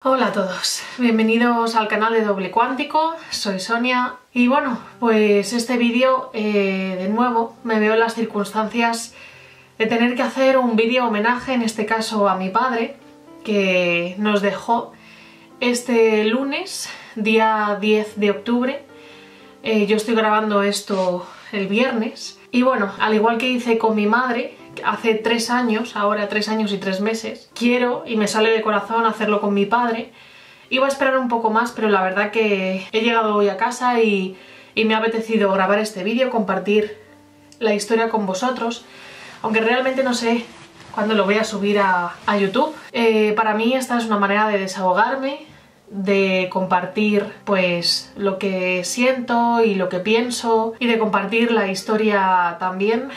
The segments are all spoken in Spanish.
Hola a todos, bienvenidos al canal de Doble Cuántico, soy Sonia y bueno, pues este vídeo de nuevo me veo en las circunstancias de tener que hacer un vídeo homenaje, en este caso a mi padre, que nos dejó este lunes, día 10 de octubre. Yo estoy grabando esto el viernes y bueno, al igual que hice con mi madre hace 3 años, ahora 3 años y 3 meses, quiero y me sale de corazón hacerlo con mi padre. Iba a esperar un poco más, pero la verdad que he llegado hoy a casa y me ha apetecido grabar este vídeo, compartir la historia con vosotros, aunque realmente no sé cuándo lo voy a subir a YouTube. Para mí esta es una manera de desahogarme, de compartir pues lo que siento y lo que pienso y de compartir la historia también,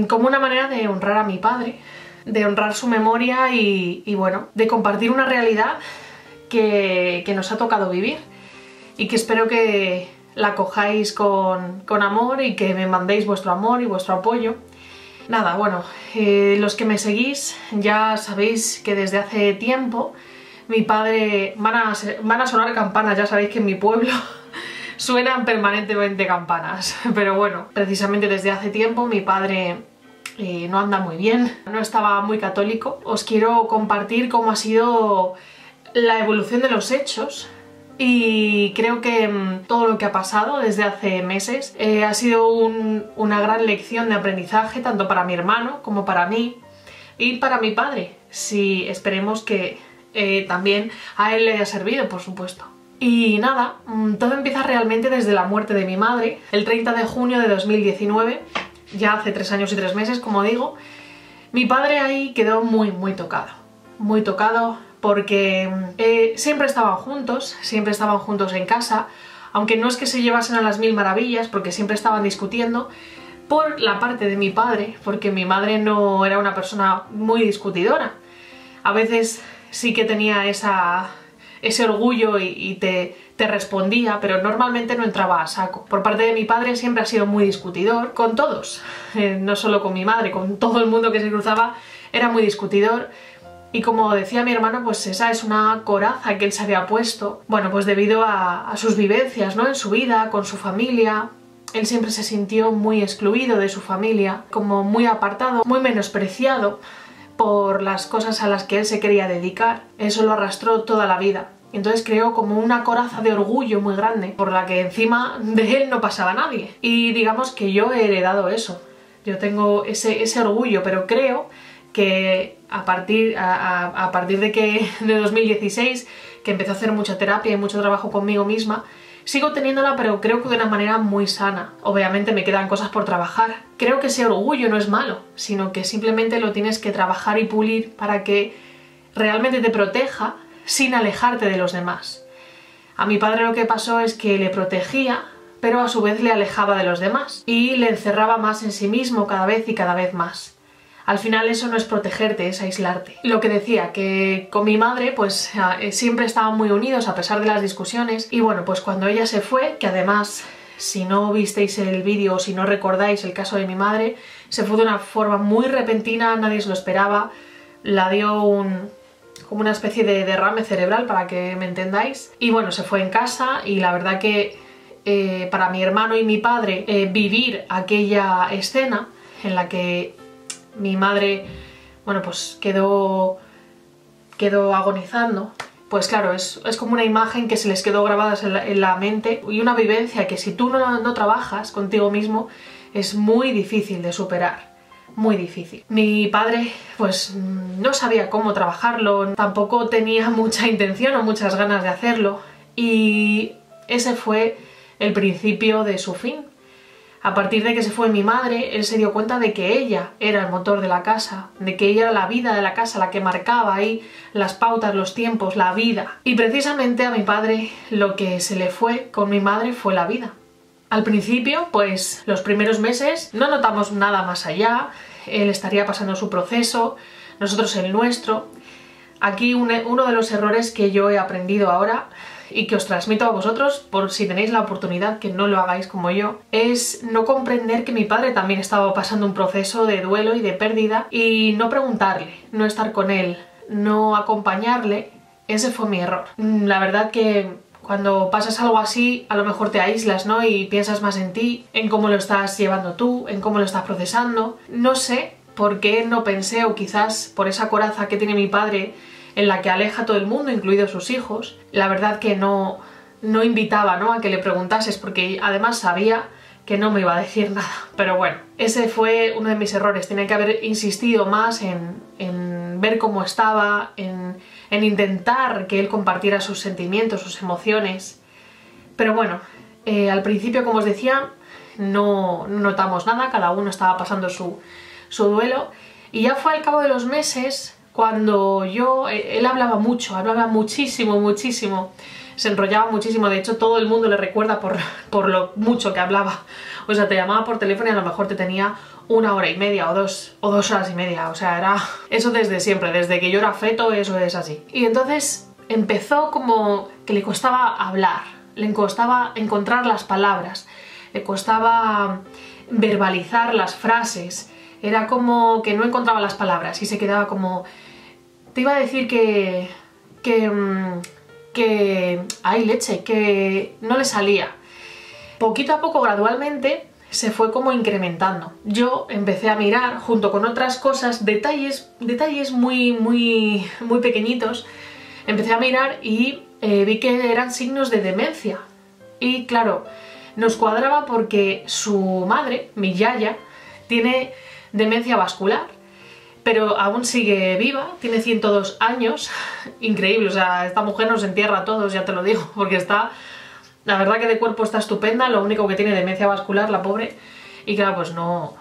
como una manera de honrar a mi padre, de honrar su memoria y bueno, de compartir una realidad que nos ha tocado vivir y que espero que la cojáis con amor y que me mandéis vuestro amor y vuestro apoyo. Nada, bueno, los que me seguís ya sabéis que desde hace tiempo mi padre... Van a sonar campanas, ya sabéis que en mi pueblo suenan permanentemente campanas. Pero bueno, precisamente desde hace tiempo mi padre no anda muy bien, no estaba muy católico. Os quiero compartir cómo ha sido la evolución de los hechos y creo que todo lo que ha pasado desde hace meses ha sido una gran lección de aprendizaje, tanto para mi hermano como para mí y para mi padre. Sí, esperemos que también a él le haya servido, por supuesto. Y nada, todo empieza realmente desde la muerte de mi madre, el 30 de junio de 2019, ya hace 3 años y 3 meses, como digo. Mi padre ahí quedó muy tocado, porque siempre estaban juntos en casa, aunque no es que se llevasen a las mil maravillas, porque siempre estaban discutiendo por la parte de mi padre, porque mi madre no era una persona muy discutidora. A veces sí que tenía ese orgullo y te respondía, pero normalmente no entraba a saco. Por parte de mi padre siempre ha sido muy discutidor, con todos, no solo con mi madre, con todo el mundo que se cruzaba era muy discutidor. Y como decía mi hermano, pues esa es una coraza que él se había puesto, bueno, pues debido a sus vivencias, ¿no?, en su vida, con su familia. Él siempre se sintió muy excluido de su familia, como muy apartado, muy menospreciado por las cosas a las que él se quería dedicar. Eso lo arrastró toda la vida. Entonces creó como una coraza de orgullo muy grande, por la que encima de él no pasaba nadie. Y digamos que yo he heredado eso. Yo tengo ese orgullo, pero creo que a partir de 2016, que empecé a hacer mucha terapia y mucho trabajo conmigo misma, sigo teniéndola, pero creo que de una manera muy sana. Obviamente me quedan cosas por trabajar. Creo que ese orgullo no es malo, sino que simplemente lo tienes que trabajar y pulir para que realmente te proteja sin alejarte de los demás. A mi padre lo que pasó es que le protegía, pero a su vez le alejaba de los demás y le encerraba más en sí mismo cada vez y cada vez más. Al final eso no es protegerte, es aislarte. Lo que decía, que con mi madre pues siempre estaban muy unidos a pesar de las discusiones. Y bueno, pues cuando ella se fue, que además, si no visteis el vídeo o si no recordáis el caso de mi madre, se fue de una forma muy repentina, nadie se lo esperaba. La dio como una especie de derrame cerebral, para que me entendáis. Y bueno, se fue en casa y la verdad que para mi hermano y mi padre vivir aquella escena en la que mi madre, bueno, pues quedó agonizando, pues claro, es como una imagen que se les quedó grabada en la mente y una vivencia que si tú no trabajas contigo mismo es muy difícil de superar, muy difícil. Mi padre pues no sabía cómo trabajarlo, tampoco tenía mucha intención o muchas ganas de hacerlo y ese fue el principio de su fin. A partir de que se fue mi madre, él se dio cuenta de que ella era el motor de la casa, de que ella era la vida de la casa, la que marcaba ahí las pautas, los tiempos, la vida. Y precisamente a mi padre lo que se le fue con mi madre fue la vida. Al principio, pues los primeros meses no notamos nada más allá, él estaría pasando su proceso, nosotros el nuestro. Aquí uno de los errores que yo he aprendido ahora y que os transmito a vosotros, por si tenéis la oportunidad, que no lo hagáis como yo, es no comprender que mi padre también estaba pasando un proceso de duelo y de pérdida y no preguntarle, no estar con él, no acompañarle ese fue mi error. La verdad que cuando pasas algo así, a lo mejor te aíslas, ¿no? Y piensas más en ti, en cómo lo estás llevando tú, en cómo lo estás procesando. No sé por qué no pensé, o quizás por esa coraza que tiene mi padre, en la que aleja a todo el mundo, incluidos sus hijos. La verdad que no invitaba, ¿no?, a que le preguntases, porque además sabía que no me iba a decir nada. Pero bueno, ese fue uno de mis errores. Tenía que haber insistido más en ver cómo estaba, en intentar que él compartiera sus sentimientos, sus emociones. Pero bueno, al principio, como os decía, no notamos nada, cada uno estaba pasando su duelo, y ya fue al cabo de los meses cuando él hablaba mucho, hablaba muchísimo, se enrollaba muchísimo. De hecho, todo el mundo le recuerda por lo mucho que hablaba. O sea, te llamaba por teléfono y a lo mejor te tenía 1 hora y media o 2 horas y media. O sea, era eso desde siempre, desde que yo era feto, eso es así. Y entonces empezó como que le costaba hablar, le costaba encontrar las palabras, le costaba verbalizar las frases. Era como que no encontraba las palabras y se quedaba como... Te iba a decir que ay, leche, que no le salía. Poquito a poco, gradualmente, se fue como incrementando. Yo empecé a mirar, junto con otras cosas, detalles muy pequeñitos. Empecé a mirar y vi que eran signos de demencia. Y claro, nos cuadraba porque su madre, mi yaya, tiene demencia vascular, pero aún sigue viva, tiene 102 años, increíble. O sea, esta mujer nos entierra a todos, ya te lo digo, porque está, la verdad que de cuerpo está estupenda, lo único que tiene demencia vascular, la pobre, y claro, pues no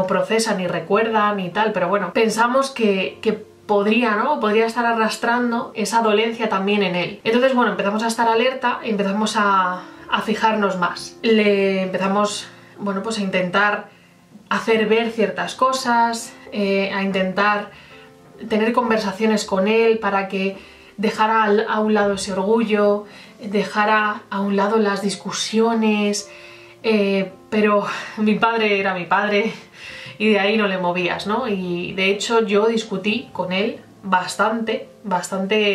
procesa, ni recuerda, ni tal, pero bueno, pensamos que podría, ¿no?, podría estar arrastrando esa dolencia también en él. Entonces, bueno, empezamos a estar alerta y empezamos a fijarnos más. Le empezamos, bueno, pues a intentar hacer ver ciertas cosas, a intentar tener conversaciones con él para que dejara a un lado ese orgullo, dejara a un lado las discusiones, pero mi padre era mi padre y de ahí no le movías, ¿no? Y de hecho yo discutí con él bastante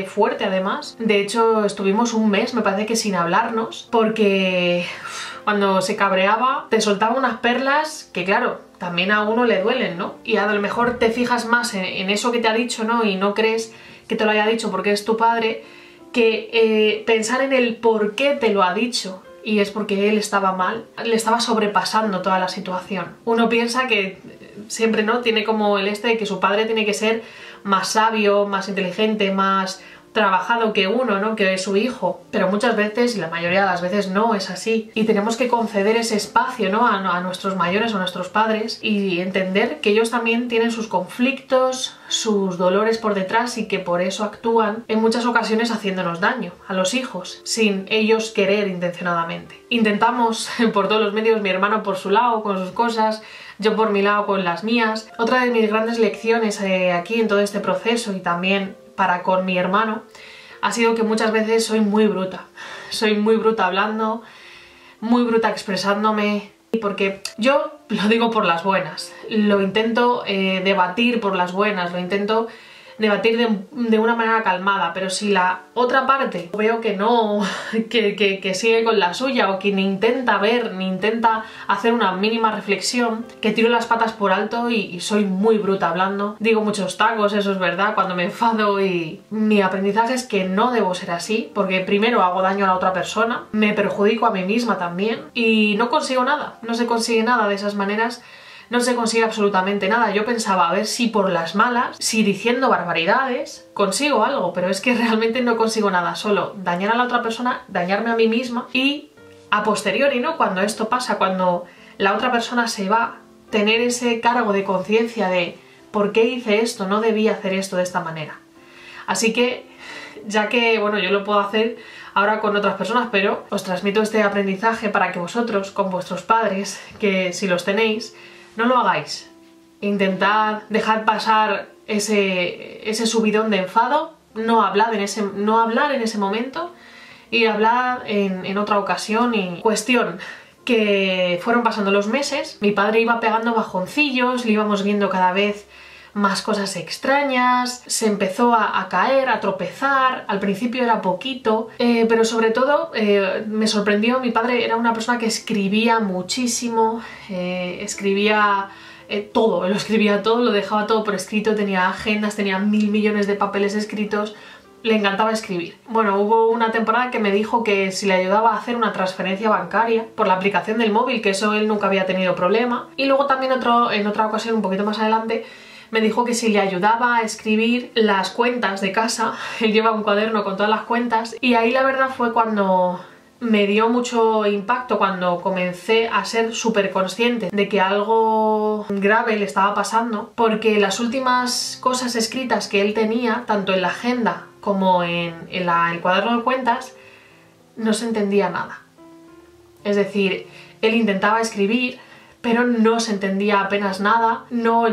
fuerte además. De hecho estuvimos un mes, me parece que sin hablarnos, porque cuando se cabreaba te soltaba unas perlas que claro, también a uno le duelen, ¿no? Y a lo mejor te fijas más en eso que te ha dicho, ¿no? Y no crees que te lo haya dicho porque es tu padre, que pensar en el por qué te lo ha dicho. Y es porque él estaba mal, le estaba sobrepasando toda la situación. Uno piensa que siempre, ¿no?, tiene como el de que su padre tiene que ser más sabio, más inteligente, más trabajado que uno, ¿no?, que su hijo, pero muchas veces, y la mayoría de las veces, no es así, y tenemos que conceder ese espacio, ¿no?, a nuestros mayores o a nuestros padres, y entender que ellos también tienen sus conflictos, sus dolores por detrás, y que por eso actúan en muchas ocasiones haciéndonos daño a los hijos, sin ellos querer intencionadamente. Intentamos por todos los medios, mi hermano por su lado con sus cosas, yo por mi lado con las mías. Otra de mis grandes lecciones aquí en todo este proceso, y también para con mi hermano, ha sido que muchas veces soy muy bruta hablando, muy bruta expresándome, porque yo lo digo por las buenas, lo intento debatir por las buenas, lo intento debatir de una manera calmada, pero si la otra parte veo que no, que sigue con la suya, o que ni intenta ver, ni intenta hacer una mínima reflexión, que tiro las patas por alto y soy muy bruta hablando. Digo muchos tacos, eso es verdad, cuando me enfado, y mi aprendizaje es que no debo ser así, porque primero hago daño a la otra persona, me perjudico a mí misma también, y no consigo nada, no se consigue nada de esas maneras. No se consigue absolutamente nada. Yo pensaba a ver si por las malas, si diciendo barbaridades, consigo algo, pero es que realmente no consigo nada, solo dañar a la otra persona, dañarme a mí misma, y a posteriori, ¿no?, cuando esto pasa, cuando la otra persona se va, tener ese cargo de conciencia de ¿por qué hice esto? No debía hacer esto de esta manera. Así que, ya que, bueno, yo lo puedo hacer ahora con otras personas, pero os transmito este aprendizaje para que vosotros, con vuestros padres, que si los tenéis, no lo hagáis. Intentad dejar pasar ese subidón de enfado, no hablar en ese momento, y hablar en otra ocasión. Y cuestión que fueron pasando los meses, mi padre iba pegando bajoncillos, le íbamos viendo cada vez más cosas extrañas, se empezó a caer, a tropezar, al principio era poquito, pero sobre todo me sorprendió, mi padre era una persona que escribía muchísimo, escribía todo, lo escribía todo, lo dejaba todo por escrito, tenía agendas, tenía 1000 millones de papeles escritos, le encantaba escribir. Bueno, hubo una temporada que me dijo que si le ayudaba a hacer una transferencia bancaria por la aplicación del móvil, que eso él nunca había tenido problema, y luego también en otra ocasión, un poquito más adelante, me dijo que si le ayudaba a escribir las cuentas de casa, él lleva un cuaderno con todas las cuentas, y ahí la verdad fue cuando me dio mucho impacto, cuando comencé a ser súper consciente de que algo grave le estaba pasando, porque las últimas cosas escritas que él tenía, tanto en la agenda como en el cuaderno de cuentas, no se entendía nada. Es decir, él intentaba escribir, pero no se entendía apenas nada,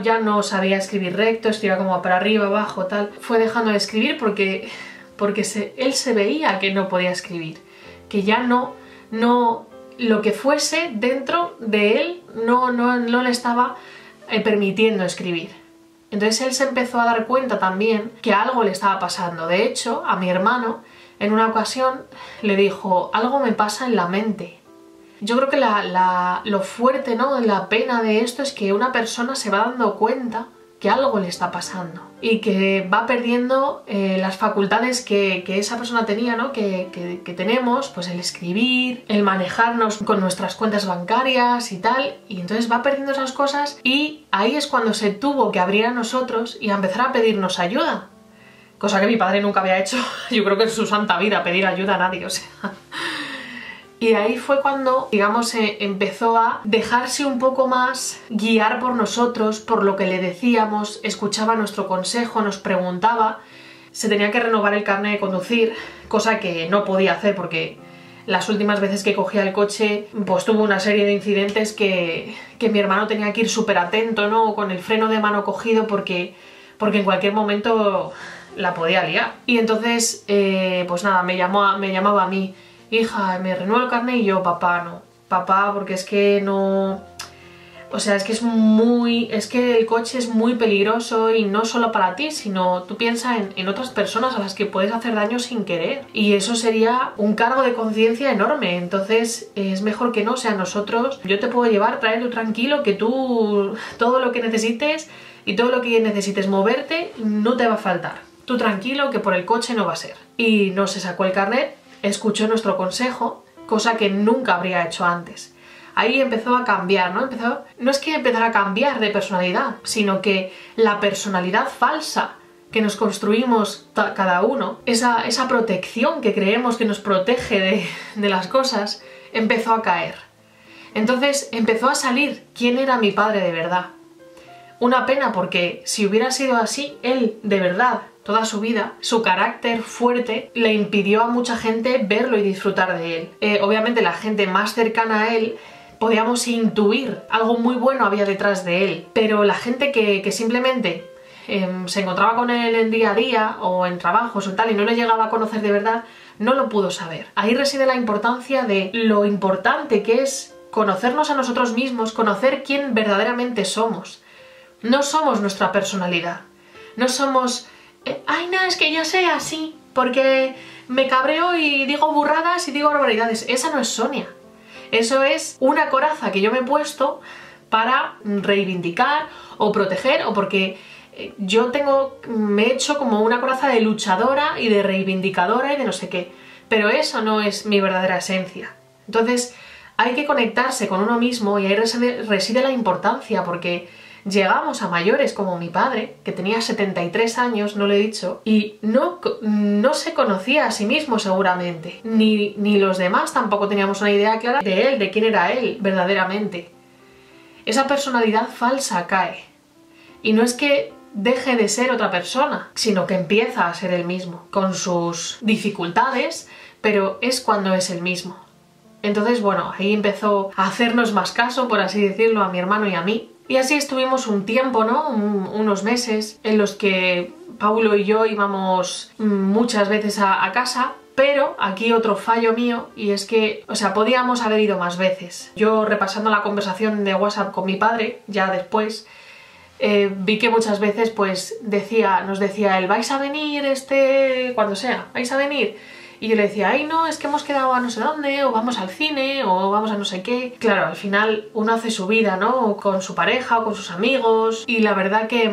ya no sabía escribir recto, escribía como para arriba, abajo, tal. Fue dejando de escribir porque él se veía que no podía escribir, que ya no lo que fuese dentro de él no le estaba permitiendo escribir. Entonces él se empezó a dar cuenta también que algo le estaba pasando. De hecho, a mi hermano, en una ocasión, le dijo: algo me pasa en la mente. Yo creo que lo fuerte, ¿no?, la pena de esto es que una persona se va dando cuenta que algo le está pasando y que va perdiendo las facultades que esa persona tenía, ¿no?, que tenemos, pues el escribir, el manejarnos con nuestras cuentas bancarias y tal, y entonces va perdiendo esas cosas, y ahí es cuando se tuvo que abrir a nosotros y a empezar a pedirnos ayuda, cosa que mi padre nunca había hecho, yo creo que en su santa vida, pedir ayuda a nadie, o sea... Y ahí fue cuando, digamos, empezó a dejarse un poco más guiar por nosotros, por lo que le decíamos, escuchaba nuestro consejo, nos preguntaba. Se tenía que renovar el carnet de conducir, cosa que no podía hacer porque las últimas veces que cogía el coche, pues tuvo una serie de incidentes que mi hermano tenía que ir súper atento, ¿no?, con el freno de mano cogido porque en cualquier momento la podía liar. Y entonces, pues nada, me llamaba a mí: hija, me renuevo el carnet, y yo: papá, no, papá, porque es que no... O sea, es que el coche es muy peligroso, y no solo para ti, sino tú piensas en otras personas a las que puedes hacer daño sin querer. Y eso sería un cargo de conciencia enorme, entonces es mejor que no. O sea, nosotros, yo te puedo llevar, traerlo tranquilo, que tú todo lo que necesites y todo lo que necesites moverte no te va a faltar. Tú tranquilo, que por el coche no va a ser. Y no se sacó el carnet, escuchó nuestro consejo, cosa que nunca habría hecho antes. Ahí empezó a cambiar, ¿no? No es que empezara a cambiar de personalidad, sino que la personalidad falsa que nos construimos cada uno, esa protección que creemos que nos protege de las cosas, empezó a caer. Entonces empezó a salir quién era mi padre de verdad. Una pena, porque si hubiera sido así, él de verdad, toda su vida, su carácter fuerte le impidió a mucha gente verlo y disfrutar de él. Obviamente la gente más cercana a él podíamos intuir algo muy bueno había detrás de él, pero la gente que simplemente se encontraba con él en día a día o en trabajos o tal y no le llegaba a conocer de verdad, no lo pudo saber. Ahí reside la importancia de lo importante que es conocernos a nosotros mismos, conocer quién verdaderamente somos. No somos nuestra personalidad, no somos... ay, no, es que yo soy así, porque me cabreo y digo burradas y digo barbaridades. Esa no es Sonia. Eso es una coraza que yo me he puesto para reivindicar o proteger, o porque me he hecho como una coraza de luchadora y de reivindicadora y de no sé qué. Pero eso no es mi verdadera esencia. Entonces hay que conectarse con uno mismo, y ahí reside la importancia, porque... llegamos a mayores como mi padre, que tenía 73 años, no lo he dicho, y no se conocía a sí mismo seguramente, ni los demás tampoco teníamos una idea clara de él, de quién era él verdaderamente. Esa personalidad falsa cae, y no es que deje de ser otra persona, sino que empieza a ser el mismo, con sus dificultades, pero es cuando es el mismo. Entonces, bueno, ahí empezó a hacernos más caso, por así decirlo, a mi hermano y a mí. Y así estuvimos un tiempo, ¿no? Unos meses en los que Paulo y yo íbamos muchas veces a casa, pero aquí otro fallo mío, y es que, o sea, podíamos haber ido más veces. Yo, repasando la conversación de WhatsApp con mi padre, ya después, vi que muchas veces pues nos decía él, ¿vais a venir cuando sea? ¿Vais a venir? Y yo le decía, ay no, es que hemos quedado a no sé dónde, o vamos al cine, o vamos a no sé qué. Claro, al final uno hace su vida, ¿no? Con su pareja o con sus amigos. Y la verdad que...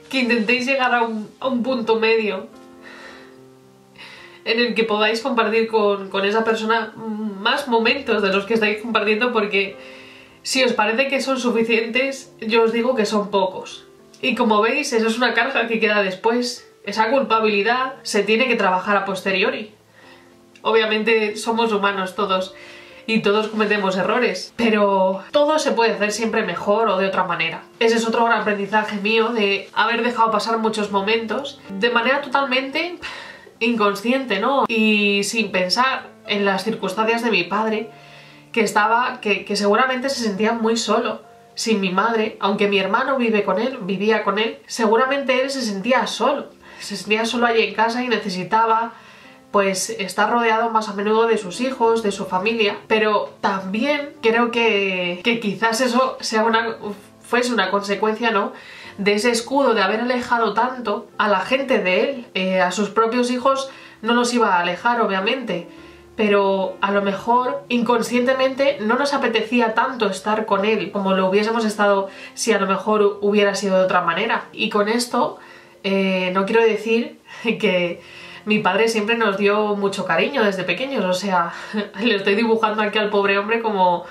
que intentéis llegar a un punto medio en el que podáis compartir con esa persona más momentos de los que estáis compartiendo, porque si os parece que son suficientes, yo os digo que son pocos. Y como veis, eso es una carga que queda después. Esa culpabilidad se tiene que trabajar a posteriori. Obviamente somos humanos todos y todos cometemos errores, pero todo se puede hacer siempre mejor o de otra manera. Ese es otro gran aprendizaje mío, de haber dejado pasar muchos momentos de manera totalmente inconsciente, ¿no? Y sin pensar en las circunstancias de mi padre, que seguramente se sentía muy solo sin mi madre. Aunque mi hermano vivía con él, seguramente él se sentía solo allí en casa y necesitaba pues estar rodeado más a menudo de sus hijos, de su familia. Pero también creo que quizás eso fuese una consecuencia, ¿no?, de ese escudo de haber alejado tanto a la gente de él. A sus propios hijos no los iba a alejar, obviamente, pero a lo mejor inconscientemente no nos apetecía tanto estar con él como lo hubiésemos estado si a lo mejor hubiera sido de otra manera. Y con esto no quiero decir que mi padre siempre nos dio mucho cariño desde pequeños, o sea, le estoy dibujando aquí al pobre hombre como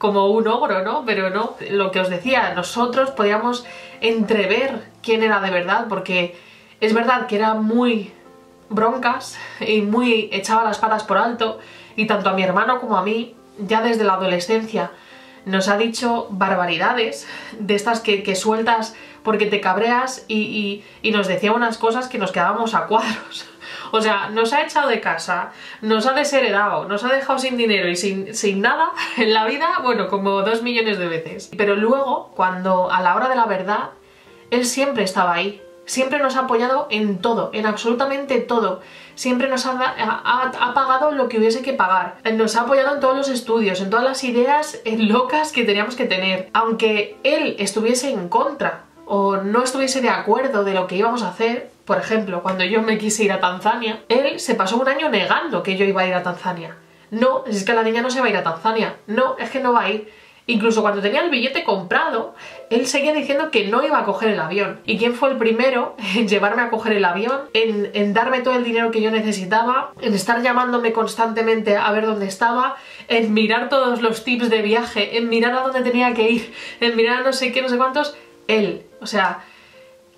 un ogro, ¿no? Pero no, lo que os decía, nosotros podíamos entrever quién era de verdad, porque es verdad que era muy broncas y muy echaba las patas por alto, y tanto a mi hermano como a mí, ya desde la adolescencia, nos ha dicho barbaridades de estas que sueltas porque te cabreas, y nos decía unas cosas que nos quedábamos a cuadros. O sea, nos ha echado de casa, nos ha desheredado, nos ha dejado sin dinero y sin nada en la vida, bueno, como 2 millones de veces. Pero luego, cuando a la hora de la verdad, él siempre estaba ahí. Siempre nos ha apoyado en todo, en absolutamente todo. Siempre nos ha pagado lo que hubiese que pagar. Nos ha apoyado en todos los estudios, en todas las ideas locas que teníamos que tener. Aunque él estuviese en contra o no estuviese de acuerdo de lo que íbamos a hacer, por ejemplo, cuando yo me quise ir a Tanzania, él se pasó un año negando que yo iba a ir a Tanzania. No, es que la niña no se va a ir a Tanzania. No, es que no va a ir. Incluso cuando tenía el billete comprado, él seguía diciendo que no iba a coger el avión. ¿Y quién fue el primero en llevarme a coger el avión? En darme todo el dinero que yo necesitaba, en estar llamándome constantemente a ver dónde estaba, en mirar todos los tips de viaje, en mirar a dónde tenía que ir, en mirar a no sé qué, no sé cuántos. Él, o sea,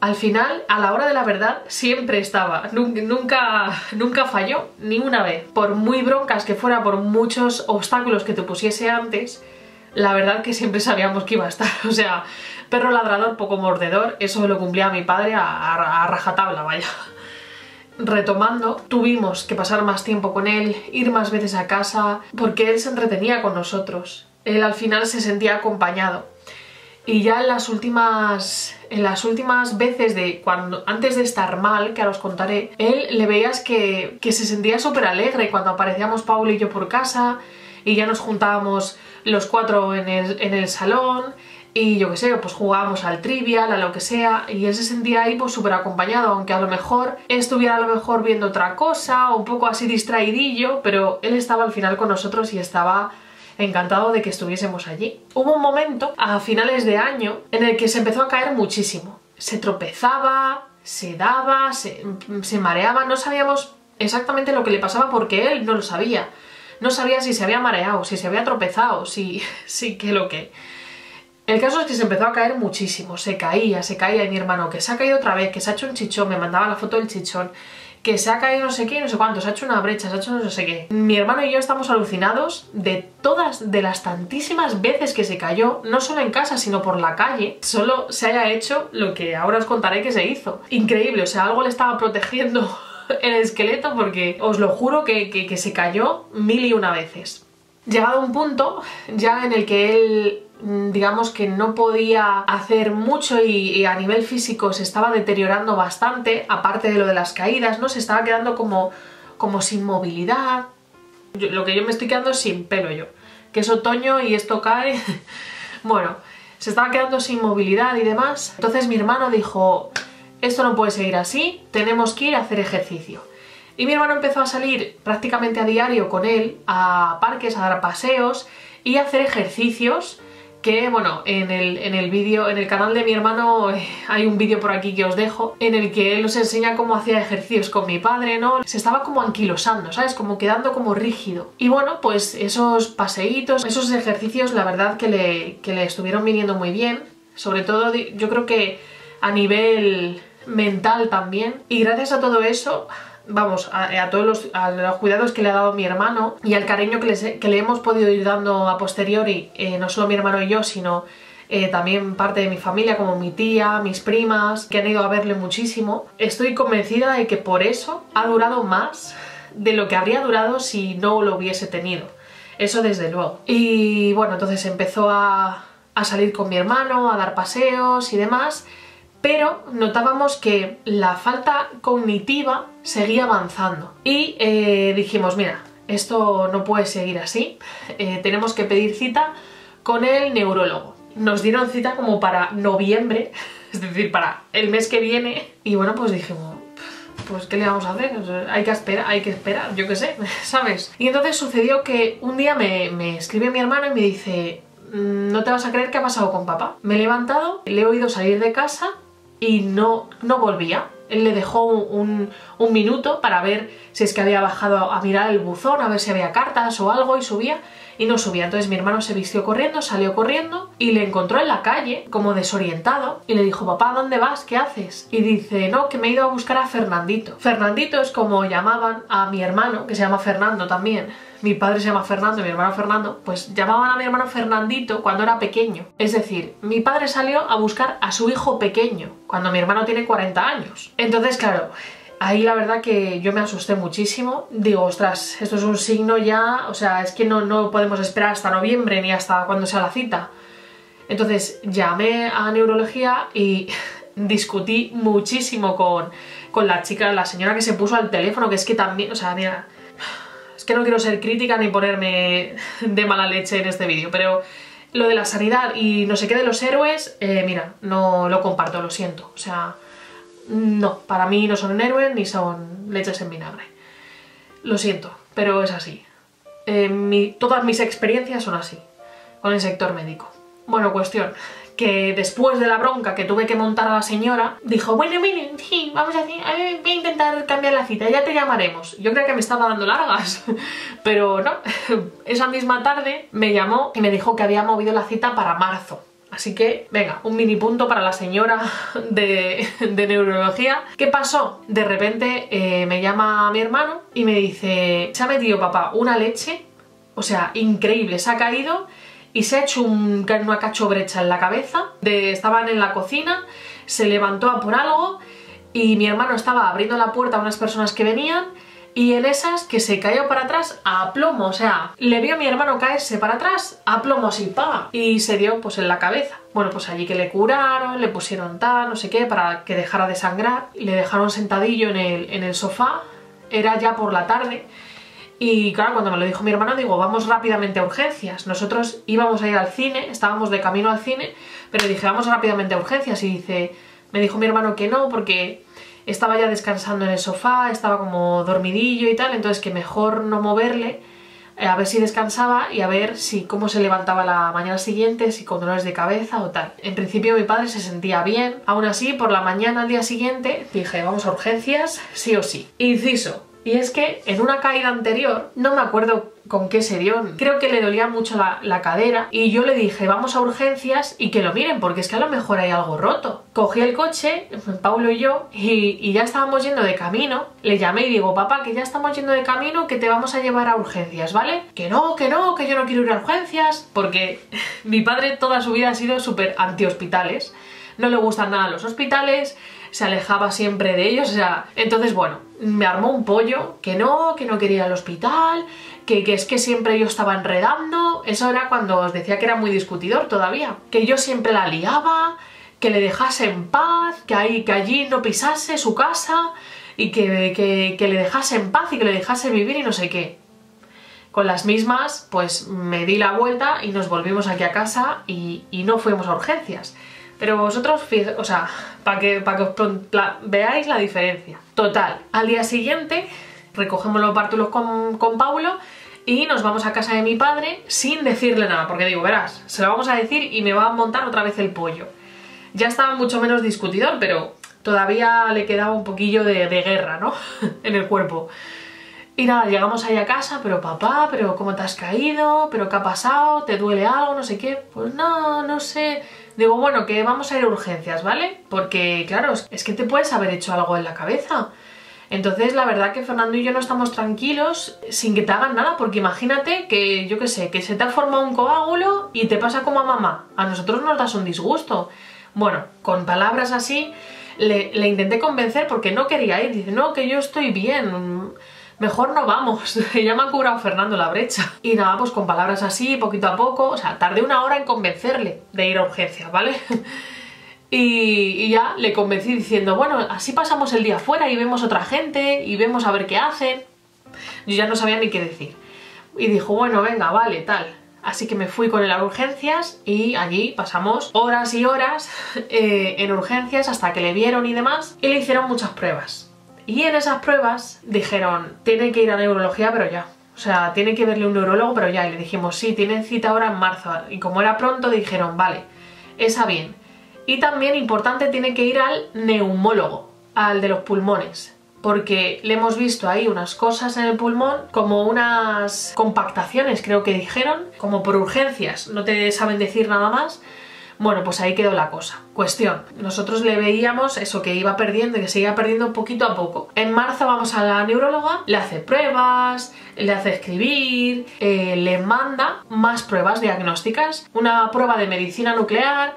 al final, a la hora de la verdad, siempre estaba. Nunca falló, ni una vez. Por muy broncas que fuera, por muchos obstáculos que te pusiese antes, la verdad que siempre sabíamos que iba a estar. O sea, perro ladrador, poco mordedor, eso lo cumplía mi padre a rajatabla, vaya. Retomando, tuvimos que pasar más tiempo con él, ir más veces a casa, porque él se entretenía con nosotros. Él al final se sentía acompañado. Y ya en las últimas veces antes de estar mal, que ahora os contaré, él le veías que se sentía súper alegre cuando aparecíamos Paula y yo por casa, y ya nos juntábamos los 4 en el salón, y yo qué sé, pues jugábamos al trivial, a lo que sea, y él se sentía ahí pues súper acompañado, aunque a lo mejor estuviera viendo otra cosa, o un poco así distraidillo, pero él estaba al final con nosotros y estaba encantado de que estuviésemos allí. Hubo un momento a finales de año en el que se empezó a caer muchísimo. Se tropezaba, se daba, se mareaba. No sabíamos exactamente lo que le pasaba porque él no lo sabía. No sabía si se había mareado, si se había tropezado, si qué lo que. El caso es que se empezó a caer muchísimo. Se caía, y mi hermano, que se ha caído otra vez, que se ha hecho un chichón, me mandaba la foto del chichón, que se ha caído no sé qué, no sé cuánto, se ha hecho una brecha, se ha hecho no sé qué. Mi hermano y yo estamos alucinados de todas, de las tantísimas veces que se cayó, no solo en casa, sino por la calle, solo se haya hecho lo que ahora os contaré que se hizo. Increíble, o sea, algo le estaba protegiendo el esqueleto porque os lo juro que se cayó 1001 veces. Llegado a un punto ya en el que él, digamos que no podía hacer mucho y a nivel físico se estaba deteriorando bastante, aparte de lo de las caídas, ¿no? Se estaba quedando como sin movilidad. Lo que yo me estoy quedando es sin pelo yo, que es otoño y esto cae. Bueno, se estaba quedando sin movilidad y demás. Entonces mi hermano dijo, esto no puede seguir así, tenemos que ir a hacer ejercicio. Y mi hermano empezó a salir prácticamente a diario con él a parques, a dar paseos y a hacer ejercicios que, bueno, en el vídeo, en el canal de mi hermano hay un vídeo por aquí que os dejo en el que él os enseña cómo hacía ejercicios con mi padre, ¿no? Se estaba como anquilosando, ¿sabes? Como quedando como rígido. Y bueno, pues esos paseitos, esos ejercicios, la verdad que le estuvieron viniendo muy bien. Sobre todo, yo creo que a nivel mental también. Y gracias a todo eso, vamos, a todos los cuidados que le ha dado mi hermano y al cariño que le hemos podido ir dando a posteriori, no solo mi hermano y yo, sino también parte de mi familia, como mi tía, mis primas, que han ido a verle muchísimo. Estoy convencida de que por eso ha durado más de lo que habría durado si no lo hubiese tenido. Eso desde luego. Y bueno, entonces empezó a salir con mi hermano, a dar paseos y demás. Pero notábamos que la falta cognitiva seguía avanzando y dijimos, mira, esto no puede seguir así, tenemos que pedir cita con el neurólogo. Nos dieron cita como para noviembre, es decir, para el mes que viene, y bueno, pues dijimos, pues ¿qué le vamos a hacer? O sea, hay que esperar, yo qué sé, ¿sabes? Y entonces sucedió que un día me escribe mi hermano y me dice, no te vas a creer qué ha pasado con papá. Me he levantado, le he oído salir de casa y no volvía. Él le dejó un minuto para ver si es que había bajado a mirar el buzón, a ver si había cartas o algo, y subía, y no subía. Entonces mi hermano se vistió corriendo, salió corriendo y le encontró en la calle, como desorientado, y le dijo, papá, ¿dónde vas? ¿Qué haces? Y dice, no, que me he ido a buscar a Fernandito. Fernandito es como llamaban a mi hermano, que se llama Fernando también. Mi padre se llama Fernando y mi hermano Fernando, pues llamaban a mi hermano Fernandito cuando era pequeño. Es decir, mi padre salió a buscar a su hijo pequeño, cuando mi hermano tiene 40 años. Entonces, claro, ahí la verdad que yo me asusté muchísimo. Digo, ostras, esto es un signo ya, o sea, es que no podemos esperar hasta noviembre ni hasta cuando sea la cita. Entonces llamé a neurología y discutí muchísimo con la chica, la señora que se puso al teléfono, que es que también, o sea, mira, es que no quiero ser crítica ni ponerme de mala leche en este vídeo, pero lo de la sanidad y no sé qué de los héroes, mira, no lo comparto, lo siento. O sea, no, para mí no son héroes ni son leches en vinagre. Lo siento, pero es así. Todas mis experiencias son así, con el sector médico. Bueno, cuestión, que después de la bronca que tuve que montar a la señora, dijo, bueno, miren, sí, voy a intentar cambiar la cita, ya te llamaremos. Yo creía que me estaba dando largas, pero no. Esa misma tarde me llamó y me dijo que había movido la cita para marzo. Así que, venga, un mini punto para la señora de neurología. ¿Qué pasó? De repente me llama mi hermano y me dice, se ha metido papá una leche, o sea, increíble, se ha caído y se ha hecho una cachobrecha en la cabeza. Estaban en la cocina, se levantó a por algo y mi hermano estaba abriendo la puerta a unas personas que venían y en esas que se cayó para atrás a plomo, o sea, le vio a mi hermano caerse para atrás a plomo sin paga y se dio pues en la cabeza. Bueno, pues allí que le curaron, le pusieron tal, no sé qué, para que dejara de sangrar, y le dejaron sentadillo en el sofá, era ya por la tarde. Y claro, cuando me lo dijo mi hermano, digo, vamos rápidamente a urgencias. Nosotros íbamos a ir al cine, estábamos de camino al cine, pero dije, vamos rápidamente a urgencias. Y me dijo mi hermano que no, porque estaba ya descansando en el sofá, estaba como dormidillo y tal, entonces que mejor no moverle, a ver si descansaba y a ver cómo se levantaba la mañana siguiente, si con dolores de cabeza o tal. En principio mi padre se sentía bien, aún así por la mañana al día siguiente dije, vamos a urgencias, sí o sí. Inciso. Y es que en una caída anterior, no me acuerdo con qué se dio, creo que le dolía mucho la cadera y yo le dije vamos a urgencias y que lo miren porque es que a lo mejor hay algo roto. Cogí el coche, Paulo y yo, y ya estábamos yendo de camino. Le llamé y digo papá, que ya estamos yendo de camino, que te vamos a llevar a urgencias, ¿vale? Que no, que yo no quiero ir a urgencias, porque mi padre toda su vida ha sido súper anti-hospitales, no le gustan nada los hospitales, se alejaba siempre de ellos, o sea, entonces bueno, me armó un pollo, que no quería ir al hospital, que es que siempre yo estaba enredando. Eso era cuando os decía que era muy discutidor todavía, que yo siempre la liaba, que le dejase en paz, que allí no pisase su casa y que le dejase en paz y que le dejase vivir y no sé qué. Con las mismas, pues me di la vuelta y nos volvimos aquí a casa y no fuimos a urgencias. Pero vosotros, o sea, para que veáis la diferencia. Total, al día siguiente recogemos los bártulos con Paulo y nos vamos a casa de mi padre sin decirle nada, porque digo, verás, se lo vamos a decir y me va a montar otra vez el pollo. Ya estaba mucho menos discutidor, pero todavía le quedaba un poquillo de guerra, ¿no? en el cuerpo. Y nada, llegamos ahí a casa, pero papá, pero ¿cómo te has caído? ¿Pero qué ha pasado? ¿Te duele algo? No sé qué. Pues no sé. Digo, bueno, que vamos a ir a urgencias, ¿vale? Porque, claro, es que te puedes haber hecho algo en la cabeza. Entonces, la verdad que Fernando y yo no estamos tranquilos sin que te hagan nada, porque imagínate que, yo qué sé, que se te ha formado un coágulo y te pasa como a mamá. A nosotros nos das un disgusto. Bueno, con palabras así, le intenté convencer porque no quería ir. Dice, no, que yo estoy bien, mejor no vamos. Ya me ha curado Fernando la brecha. Y nada, pues con palabras así, poquito a poco, o sea, tardé una hora en convencerle de ir a urgencias, ¿vale? Y ya le convencí diciendo, bueno, así pasamos el día fuera y vemos otra gente y vemos a ver qué hacen. Yo ya no sabía ni qué decir. Y dijo, bueno, venga, vale, tal. Así que me fui con él a urgencias y allí pasamos horas y horas en urgencias hasta que le vieron y demás. Y le hicieron muchas pruebas. Y en esas pruebas dijeron, tiene que ir a neurología pero ya. O sea, tiene que verle un neurólogo pero ya. Y le dijimos, sí, tienen cita ahora en marzo. Y como era pronto dijeron, vale, esa bien. Y también, importante, tiene que ir al neumólogo, al de los pulmones. Porque le hemos visto ahí unas cosas en el pulmón, como unas compactaciones, creo que dijeron, como por urgencias, no te saben decir nada más. Bueno, pues ahí quedó la cosa. Cuestión, nosotros le veíamos eso, que iba perdiendo y que se iba perdiendo poquito a poco. En marzo vamos a la neuróloga, le hace pruebas, le hace escribir, le manda más pruebas diagnósticas, una prueba de medicina nuclear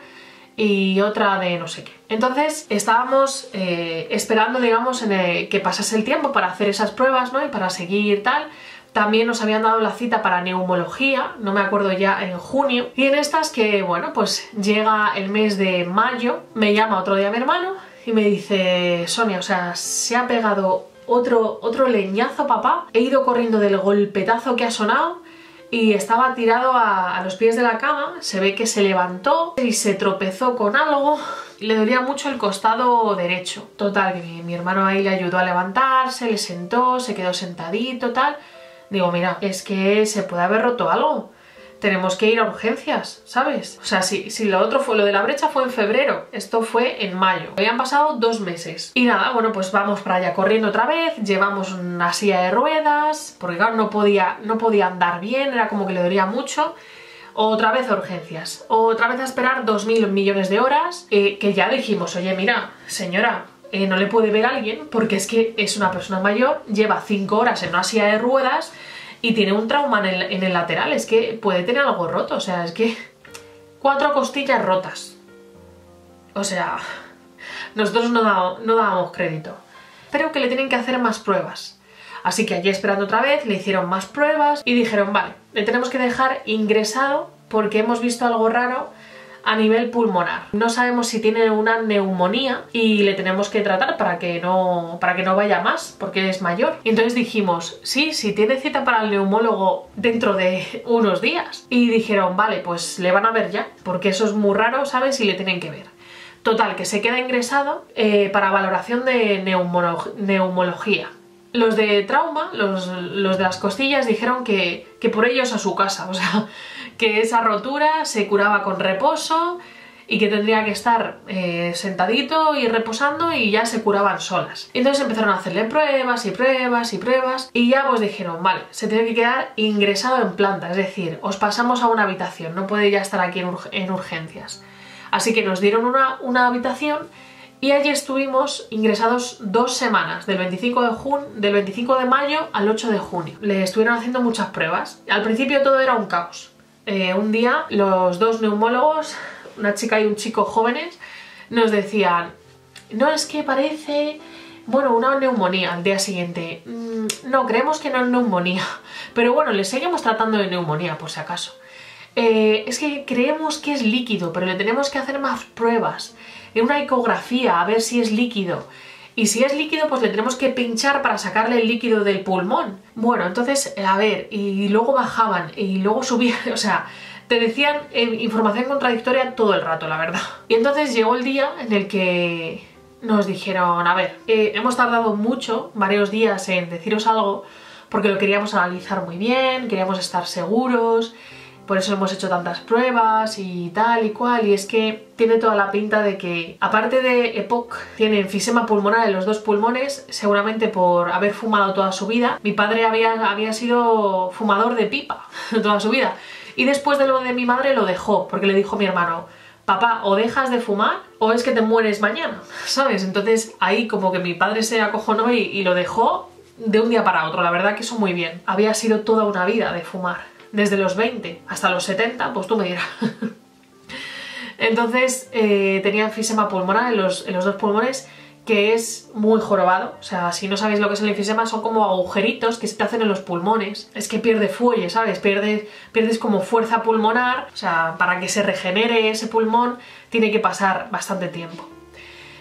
y otra de no sé qué. Entonces estábamos esperando, digamos, que pasase el tiempo para hacer esas pruebas, ¿no? Y para seguir tal. También nos habían dado la cita para neumología, no me acuerdo ya, en junio. Y en estas que, bueno, pues llega el mes de mayo, me llama otro día mi hermano y me dice, Sonia, o sea, se ha pegado otro leñazo, papá. He ido corriendo del golpetazo que ha sonado y estaba tirado a los pies de la cama. Se ve que se levantó y se tropezó con algo. Le dolía mucho el costado derecho. Total, que mi hermano ahí le ayudó a levantarse, le sentó, se quedó sentadito, tal. Digo, mira, es que se puede haber roto algo. Tenemos que ir a urgencias, ¿sabes? O sea, si lo otro fue, lo de la brecha fue en febrero, esto fue en mayo. Habían pasado 2 meses. Y nada, bueno, pues vamos para allá corriendo otra vez, llevamos una silla de ruedas, porque claro, no podía andar bien, era como que le dolía mucho. Otra vez a urgencias, otra vez a esperar 2000 millones de horas, que ya dijimos, oye, mira, señora, no le puede ver a alguien porque es que es una persona mayor, lleva 5 horas en una silla de ruedas y tiene un trauma en el lateral, es que puede tener algo roto, o sea, es que 4 costillas rotas. O sea, nosotros no dábamos crédito. Pero que le tienen que hacer más pruebas. Así que allí esperando otra vez, le hicieron más pruebas y dijeron, vale, le tenemos que dejar ingresado porque hemos visto algo raro a nivel pulmonar. No sabemos si tiene una neumonía y le tenemos que tratar para que no vaya más, porque es mayor. Y entonces dijimos, sí, tiene cita para el neumólogo dentro de unos días. Y dijeron, vale, pues le van a ver ya, porque eso es muy raro, ¿sabes? Y le tienen que ver. Total, que se queda ingresado para valoración de neumología. Los de trauma, los de las costillas, dijeron que por ellos a su casa, o sea, que esa rotura se curaba con reposo y que tendría que estar sentadito y reposando y ya se curaban solas. Entonces empezaron a hacerle pruebas y pruebas y pruebas y ya pues dijeron, vale, se tiene que quedar ingresado en planta, es decir, os pasamos a una habitación, no puede ya estar aquí en urgencias. Así que nos dieron una habitación y allí estuvimos ingresados 2 semanas, del 25 de mayo al 8 de junio. Le estuvieron haciendo muchas pruebas. Al principio todo era un caos. Un día los 2 neumólogos, una chica y un chico jóvenes, nos decían, no, es que parece, bueno, una neumonía. Al día siguiente, no, creemos que no es neumonía, pero bueno, le seguimos tratando de neumonía por si acaso. Es que creemos que es líquido, pero le tenemos que hacer más pruebas, en una ecografía, a ver si es líquido. Y si es líquido, pues le tenemos que pinchar para sacarle el líquido del pulmón. Bueno, entonces, a ver, y luego bajaban, y luego subían, o sea, te decían información contradictoria todo el rato, la verdad. Y entonces llegó el día en el que nos dijeron, a ver, hemos tardado mucho, varios días en deciros algo, porque lo queríamos analizar muy bien, queríamos estar seguros, por eso hemos hecho tantas pruebas y tal y cual, y es que tiene toda la pinta de que, aparte de EPOC, tiene enfisema pulmonar en los 2 pulmones, seguramente por haber fumado toda su vida. Mi padre había sido fumador de pipa toda su vida, y después de lo de mi madre lo dejó, porque le dijo a mi hermano, papá, o dejas de fumar o es que te mueres mañana, ¿sabes? Entonces ahí como que mi padre se acojonó y lo dejó de un día para otro, la verdad que eso muy bien. Había sido toda una vida de fumar. Desde los 20 hasta los 70, pues tú me dirás. Entonces tenía enfisema pulmonar en los 2 pulmones, que es muy jorobado. O sea, si no sabéis lo que es el enfisema, son como agujeritos que se te hacen en los pulmones. Es que pierde fuelle, ¿sabes? Pierdes como fuerza pulmonar. O sea, para que se regenere ese pulmón tiene que pasar bastante tiempo.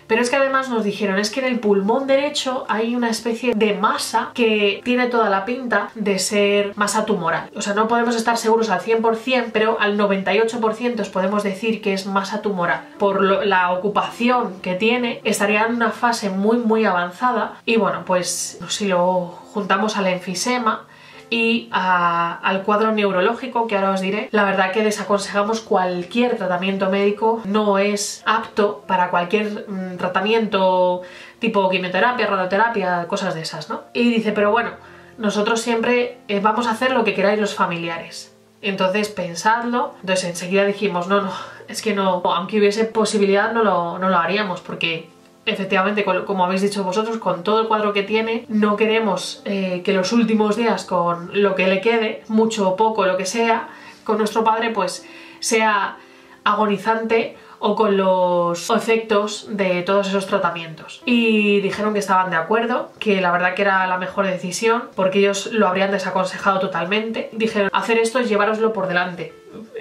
Pero es que además nos dijeron, es que en el pulmón derecho hay una especie de masa que tiene toda la pinta de ser masa tumoral. O sea, no podemos estar seguros al 100%, pero al 98% os podemos decir que es masa tumoral. Por la ocupación que tiene, estaría en una fase muy avanzada. Y bueno, pues si lo juntamos al enfisema y al cuadro neurológico, que ahora os diré, la verdad que desaconsejamos cualquier tratamiento médico, no es apto para cualquier tratamiento tipo quimioterapia, radioterapia, cosas de esas, ¿no? Y dice, pero bueno, nosotros siempre vamos a hacer lo que queráis los familiares. Entonces pensadlo. Entonces enseguida dijimos, no, es que no, aunque hubiese posibilidad no lo haríamos, porque efectivamente, como habéis dicho vosotros, con todo el cuadro que tiene, no queremos que los últimos días, con lo que le quede, mucho o poco, lo que sea, con nuestro padre, pues sea agonizante o con los efectos de todos esos tratamientos. Y dijeron que estaban de acuerdo, que la verdad que era la mejor decisión, porque ellos lo habrían desaconsejado totalmente. Dijeron, hacer esto es llevároslo por delante,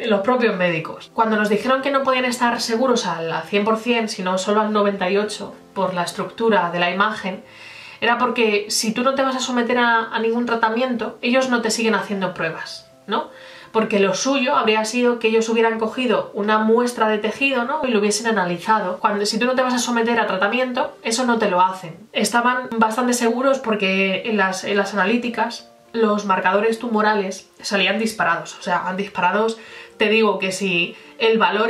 los propios médicos. Cuando nos dijeron que no podían estar seguros al 100%, sino solo al 98% por la estructura de la imagen, era porque si tú no te vas a someter a ningún tratamiento, ellos no te siguen haciendo pruebas, ¿no? Porque lo suyo habría sido que ellos hubieran cogido una muestra de tejido, ¿no? Y lo hubiesen analizado. Si tú no te vas a someter a tratamiento, eso no te lo hacen. Estaban bastante seguros porque en las analíticas los marcadores tumorales salían disparados. O sea, disparados, te digo que si el valor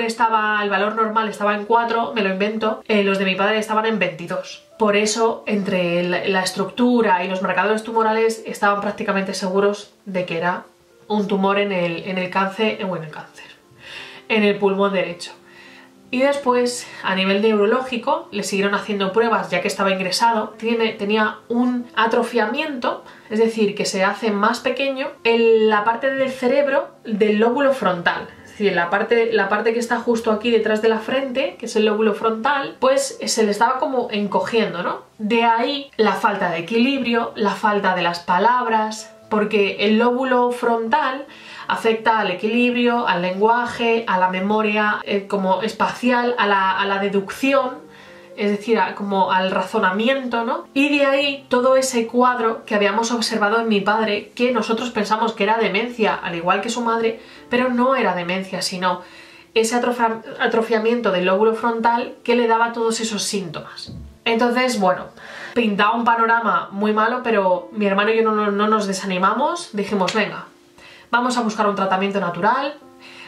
normal estaba en 4, me lo invento, los de mi padre estaban en 22. Por eso, entre la estructura y los marcadores tumorales, estaban prácticamente seguros de que era un tumor en el pulmón derecho. Y después, a nivel neurológico, le siguieron haciendo pruebas ya que estaba ingresado. Tenía un atrofiamiento, es decir, que se hace más pequeño en la parte del cerebro del lóbulo frontal. Es decir, la parte que está justo aquí detrás de la frente, que es el lóbulo frontal, pues se le estaba como encogiendo, ¿no? De ahí la falta de equilibrio, la falta de las palabras, porque el lóbulo frontal afecta al equilibrio, al lenguaje, a la memoria como espacial, a la deducción, es decir, como al razonamiento, ¿no? Y de ahí todo ese cuadro que habíamos observado en mi padre, que nosotros pensamos que era demencia, al igual que su madre, pero no era demencia, sino ese atrofiamiento del lóbulo frontal que le daba todos esos síntomas. Entonces, bueno, pintaba un panorama muy malo, pero mi hermano y yo no nos desanimamos, dijimos, venga, vamos a buscar un tratamiento natural.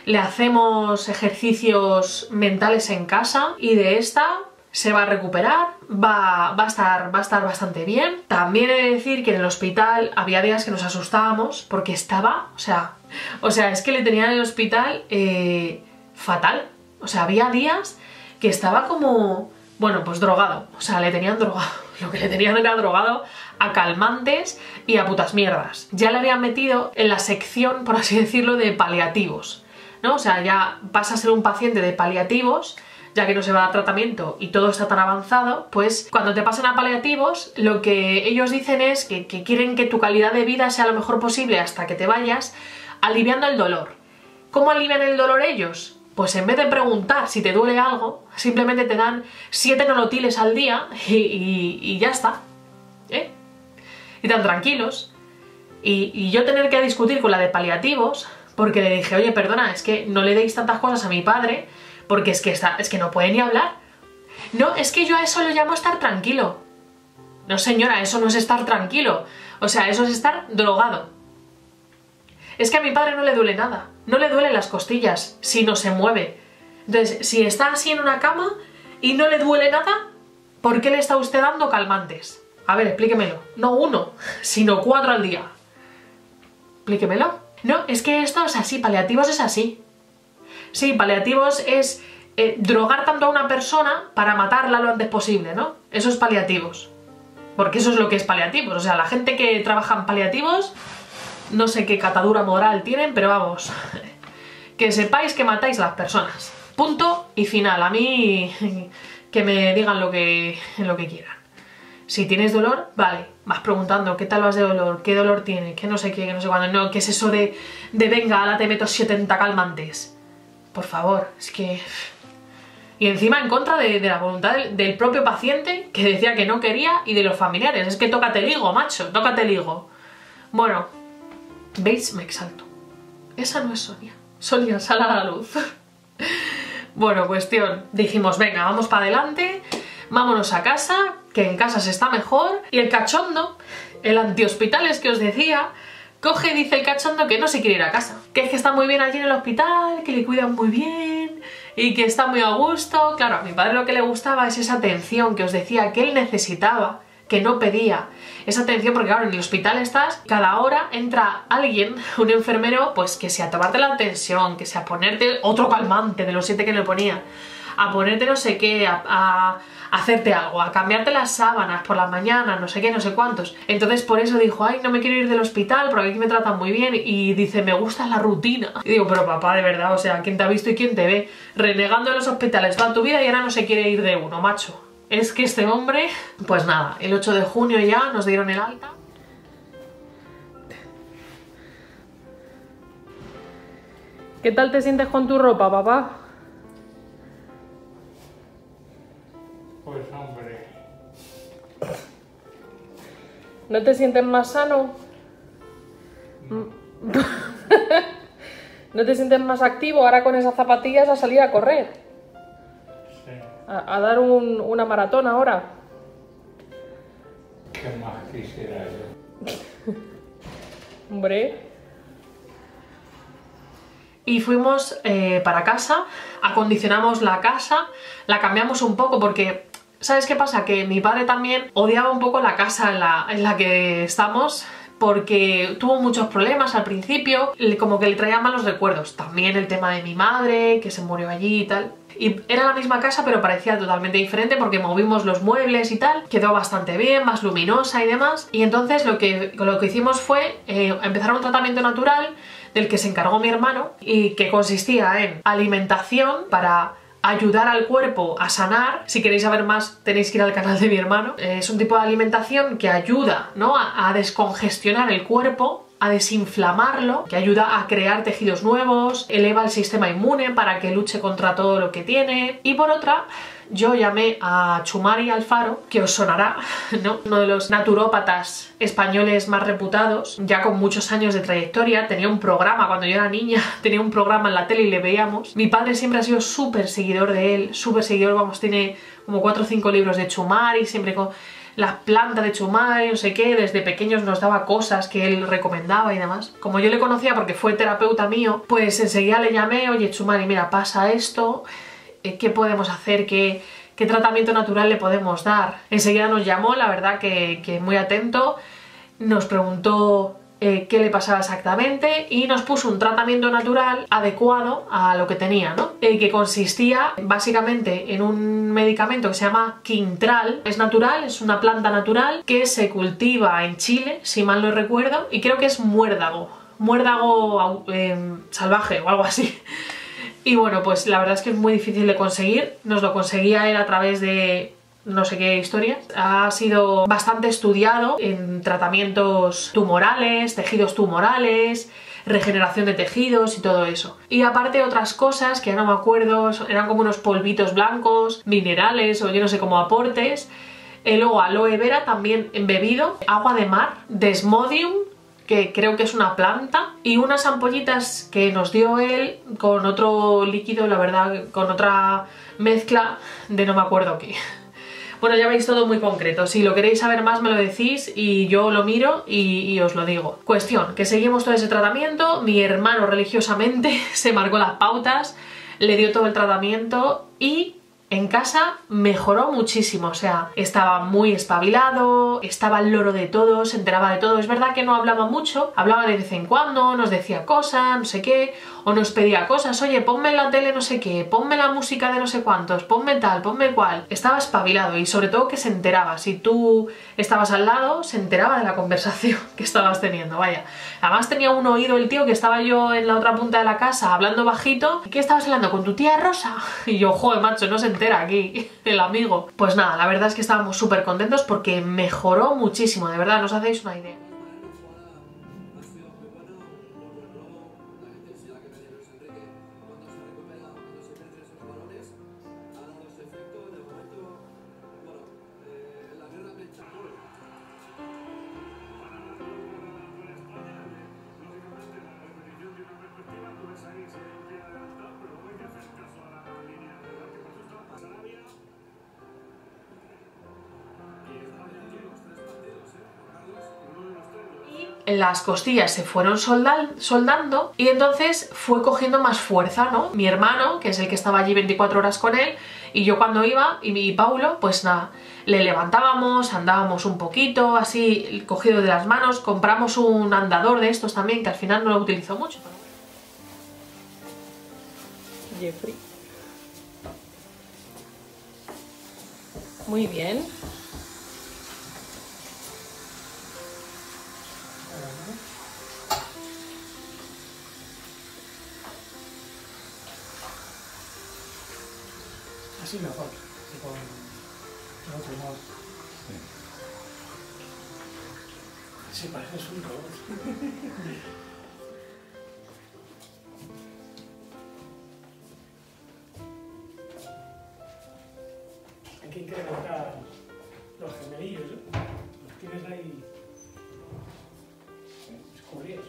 le hacemos ejercicios mentales en casa y de esta se va a recuperar, va a estar bastante bien. También he de decir que en el hospital había días que nos asustábamos porque estaba, o sea, es que le tenían en el hospital fatal. O sea, había días que estaba como, bueno, pues drogado. O sea, le tenían drogado. Lo que le tenían era drogado a calmantes y a putas mierdas. Ya le habían metido en la sección, por así decirlo, de paliativos, ¿no? O sea, ya pasa a ser un paciente de paliativos, ya que no se va a dar tratamiento y todo está tan avanzado, pues cuando te pasan a paliativos, lo que ellos dicen es que quieren que tu calidad de vida sea lo mejor posible hasta que te vayas, aliviando el dolor. ¿Cómo alivian el dolor ellos? Pues en vez de preguntar si te duele algo, simplemente te dan 7 nolotiles al día y ya está, ¿eh? Y tan tranquilos. Y yo tener que discutir con la de paliativos, porque le dije, oye, perdona, es que no le deis tantas cosas a mi padre, porque es que no puede ni hablar. No, es que yo a eso lo llamo estar tranquilo. No, señora, eso no es estar tranquilo. O sea, eso es estar drogado. Es que a mi padre no le duele nada. No le duelen las costillas si no se mueve. Entonces, si está así en una cama y no le duele nada, ¿por qué le está usted dando calmantes? A ver, explíquemelo. No 1, sino 4 al día. Explíquemelo. No, es que esto es así, paliativos es así. Sí, paliativos es drogar tanto a una persona para matarla lo antes posible, ¿no? Eso es paliativos. Porque eso es lo que es paliativos. O sea, la gente que trabaja en paliativos, no sé qué catadura moral tienen, pero vamos, que sepáis que matáis a las personas. Punto y final. A mí que me digan lo que quieran. Si tienes dolor, vale, vas preguntando qué tal vas de dolor, qué dolor tiene, qué no sé qué, qué no sé cuándo. No, ¿qué es eso de venga, ahora te meto 70 calmantes? Por favor, es que... Y encima en contra de la voluntad del propio paciente, que decía que no quería, y de los familiares. Es que tócate el higo, macho, tócate el higo. Bueno, ¿veis? Me exalto. Esa no es Sonia. Sonia, sal a la luz. Bueno, cuestión. Dijimos, venga, vamos para adelante, vámonos a casa, que en casa se está mejor. Y el cachondo, el antihospitales que os decía, coge y dice el cachondo que no se quiere ir a casa. Que es que está muy bien allí en el hospital, que le cuidan muy bien y que está muy a gusto. Claro, a mi padre lo que le gustaba es esa atención que os decía que él necesitaba, que no pedía. Esa atención porque claro, en el hospital estás, cada hora entra alguien, un enfermero, pues que sea a tomarte la tensión, que sea a ponerte otro calmante de los 7 que le ponía, a ponerte no sé qué, a hacerte algo, a cambiarte las sábanas por la mañana, no sé qué, no sé cuántos. Entonces por eso dijo, ay, no me quiero ir del hospital porque aquí me tratan muy bien, y dice, me gusta la rutina. Y digo, pero papá, de verdad, o sea, ¿quién te ha visto y quién te ve? Renegando en los hospitales toda tu vida y ahora no se quiere ir de uno, macho. Es que este hombre, pues nada, el 8 de junio ya nos dieron el alta. ¿Qué tal te sientes con tu ropa, papá? Pues hombre... ¿No te sientes más sano? No. ¿No te sientes más activo ahora con esas zapatillas a salir a correr? Sí. A dar una maratón ahora. ¿Qué más quisiera yo? Hombre. Y fuimos para casa, acondicionamos la casa, la cambiamos un poco porque... ¿Sabes qué pasa? Que mi padre también odiaba un poco la casa en la que estamos, porque tuvo muchos problemas al principio, como que le traía malos recuerdos. También el tema de mi madre, que se murió allí y tal. Y era la misma casa, pero parecía totalmente diferente porque movimos los muebles y tal. Quedó bastante bien, más luminosa y demás. Y entonces lo que hicimos fue empezar un tratamiento natural del que se encargó mi hermano y que consistía en alimentación para ayudar al cuerpo a sanar. Si queréis saber más tenéis que ir al canal de mi hermano. Es un tipo de alimentación que ayuda, ¿no?, a descongestionar el cuerpo, a desinflamarlo, que ayuda a crear tejidos nuevos, eleva el sistema inmune para que luche contra todo lo que tiene. Y por otra, yo llamé a Chumari Alfaro, que os sonará, ¿no?, uno de los naturópatas españoles más reputados, ya con muchos años de trayectoria. Tenía un programa cuando yo era niña, tenía un programa en la tele y le veíamos. Mi padre siempre ha sido súper seguidor de él, súper seguidor, vamos, tiene como 4 o 5 libros de Chumari, siempre la planta de Chumari, no sé qué, desde pequeños nos daba cosas que él recomendaba y demás. Como yo le conocía porque fue terapeuta mío, pues enseguida le llamé, oye Chumari, mira, pasa esto, ¿qué podemos hacer? ¿Qué tratamiento natural le podemos dar? Enseguida nos llamó, la verdad que muy atento, nos preguntó qué le pasaba exactamente y nos puso un tratamiento natural adecuado a lo que tenía, ¿no? Que consistía básicamente en un medicamento que se llama Quintral. Es natural, es una planta natural que se cultiva en Chile, si mal no recuerdo, y creo que es muérdago salvaje o algo así. Y bueno, pues la verdad es que es muy difícil de conseguir. Nos lo conseguía él a través de no sé qué historias. Ha sido bastante estudiado en tratamientos tumorales, tejidos tumorales, regeneración de tejidos y todo eso. Y aparte otras cosas que ya no me acuerdo, eran como unos polvitos blancos, minerales o yo no sé, como aportes. Luego aloe vera también embebido, agua de mar, desmodium, que creo que es una planta, y unas ampollitas que nos dio él con otro líquido, la verdad, con otra mezcla de no me acuerdo qué. Bueno, ya veis todo muy concreto. Si lo queréis saber más me lo decís y yo lo miro y os lo digo. Cuestión, que seguimos todo ese tratamiento, mi hermano religiosamente se marcó las pautas, le dio todo el tratamiento y en casa mejoró muchísimo, o sea, estaba muy espabilado, estaba al loro de todo, se enteraba de todo. Es verdad que no hablaba mucho, hablaba de vez en cuando, nos decía cosas, no sé qué, o nos pedía cosas, oye, ponme la tele no sé qué, ponme la música de no sé cuántos, ponme tal, ponme cual. Estaba espabilado y sobre todo que se enteraba, si tú estabas al lado, se enteraba de la conversación que estabas teniendo, vaya. Además tenía un oído el tío, que estaba yo en la otra punta de la casa hablando bajito. ¿Qué estabas hablando? ¿Con tu tía Rosa? Y yo, joder, macho, no se entera aquí el amigo. Pues nada, la verdad es que estábamos súper contentos porque mejoró muchísimo, de verdad, no os hacéis una idea. Las costillas se fueron soldando y entonces fue cogiendo más fuerza, ¿no? Mi hermano, que es el que estaba allí 24 horas con él, y yo cuando iba, y Paulo, pues nada, le levantábamos, andábamos un poquito, así, cogido de las manos. Compramos un andador de estos también, que al final no lo utilizo mucho. Jeffrey. Muy bien. Así mejor, con otro modo. Sí, pareces un robot. Hay que incrementar los gemelillos, ¿eh? Los tienes ahí descubridos.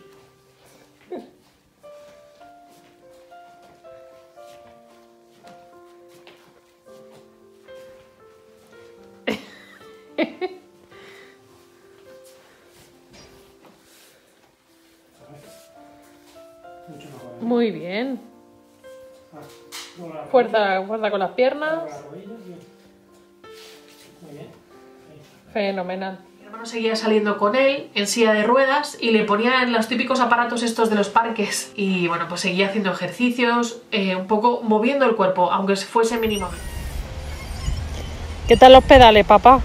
Muy bien. Fuerza con las piernas. Fenomenal. Mi hermano seguía saliendo con él en silla de ruedas y le ponían los típicos aparatos estos de los parques. Y bueno, pues seguía haciendo ejercicios, un poco moviendo el cuerpo, aunque fuese mínimamente. ¿Qué tal los pedales, papá?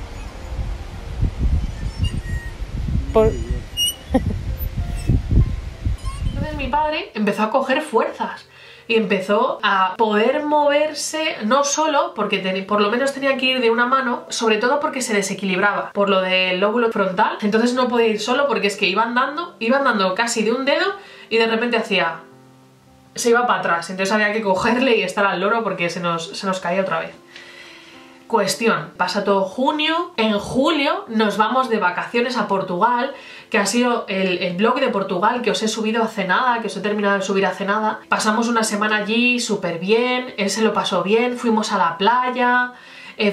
Entonces mi padre empezó a coger fuerzas y empezó a poder moverse, no solo porque por lo menos tenía que ir de una mano, sobre todo porque se desequilibraba por lo del lóbulo frontal. Entonces no podía ir solo porque es que iba andando casi de un dedo y de repente se iba para atrás. Entonces había que cogerle y estar al loro porque se nos caía otra vez. Cuestión, pasa todo junio, en julio nos vamos de vacaciones a Portugal, que ha sido el vlog de Portugal que os he subido hace nada, que os he terminado de subir hace nada. Pasamos una semana allí súper bien, él se lo pasó bien, fuimos a la playa,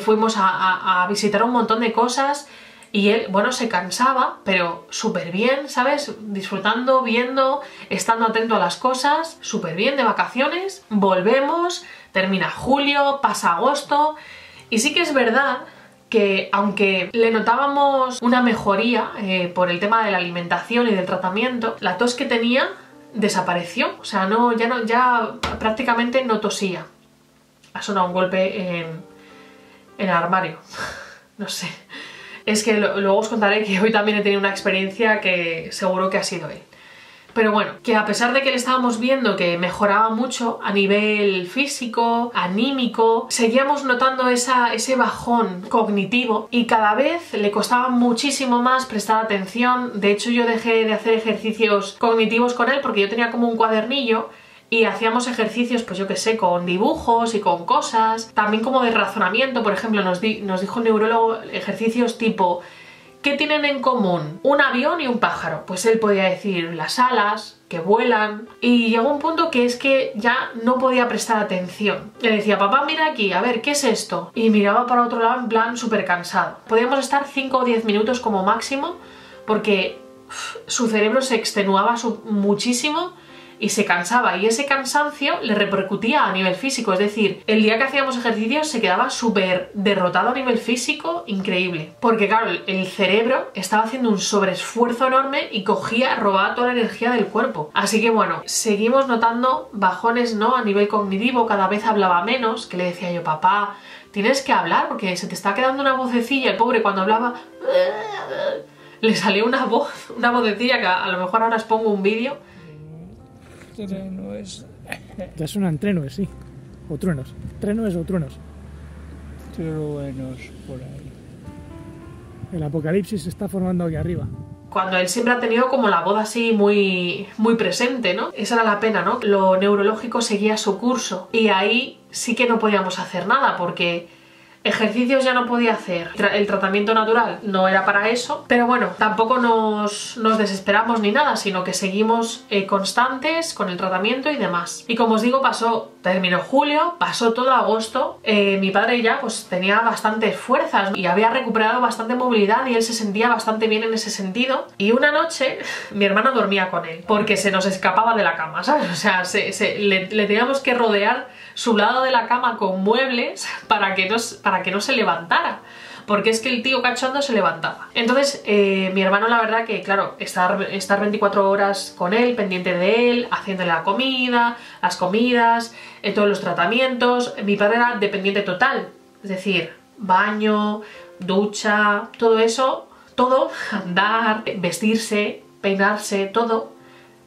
fuimos a visitar un montón de cosas y él, bueno, se cansaba, pero súper bien, ¿sabes? Disfrutando, viendo, estando atento a las cosas, súper bien de vacaciones. Volvemos, termina julio, pasa agosto y sí que es verdad que aunque le notábamos una mejoría por el tema de la alimentación y del tratamiento, la tos que tenía desapareció, o sea, ya prácticamente no tosía. Ha sonado un golpe en el armario, no sé. Es que luego os contaré que hoy también he tenido una experiencia que seguro que ha sido él. Pero bueno, que a pesar de que le estábamos viendo que mejoraba mucho a nivel físico, anímico, seguíamos notando ese bajón cognitivo y cada vez le costaba muchísimo más prestar atención. De hecho, yo dejé de hacer ejercicios cognitivos con él porque yo tenía como un cuadernillo y hacíamos ejercicios, pues yo qué sé, con dibujos y con cosas, también como de razonamiento. Por ejemplo, nos dijo el neurólogo ejercicios tipo ¿qué tienen en común un avión y un pájaro? Pues él podía decir las alas, que vuelan, y llegó un punto que es que ya no podía prestar atención. Le decía, papá, mira aquí, a ver, ¿qué es esto? Y miraba para otro lado en plan súper cansado. Podíamos estar 5 o 10 minutos como máximo porque su cerebro se extenuaba muchísimo y se cansaba, y ese cansancio le repercutía a nivel físico, es decir, el día que hacíamos ejercicios se quedaba súper derrotado a nivel físico, increíble, porque claro, el cerebro estaba haciendo un sobreesfuerzo enorme y robaba toda la energía del cuerpo. Así que bueno, seguimos notando bajones, ¿no? A nivel cognitivo, cada vez hablaba menos, que le decía yo, papá, tienes que hablar porque se te está quedando una vocecilla, el pobre cuando hablaba le salió una vocecilla que a lo mejor ahora os pongo un vídeo. Trenos. Ya suenan trenos, sí. O truenos. Trenos o truenos. Truenos por ahí. El apocalipsis se está formando aquí arriba. Cuando él siempre ha tenido como la voz así muy presente, ¿no? Esa era la pena, ¿no? Lo neurológico seguía su curso y ahí sí que no podíamos hacer nada porque ejercicios ya no podía hacer, el tratamiento natural no era para eso, pero bueno, tampoco nos desesperamos ni nada, sino que seguimos constantes con el tratamiento y demás. Y como os digo, terminó julio, pasó todo agosto, mi padre ya pues tenía bastantes fuerzas y había recuperado bastante movilidad y él se sentía bastante bien en ese sentido. Y una noche mi hermano dormía con él, porque se nos escapaba de la cama, ¿sabes? O sea, le teníamos que rodear su lado de la cama con muebles para que no se levantara, porque es que el tío cachondo se levantaba. Entonces mi hermano, la verdad que claro, estar 24 horas con él, pendiente de él, haciéndole la comida, las comidas, todos los tratamientos. Mi padre era dependiente total, es decir, baño, ducha, todo eso, todo, andar, vestirse, peinarse, todo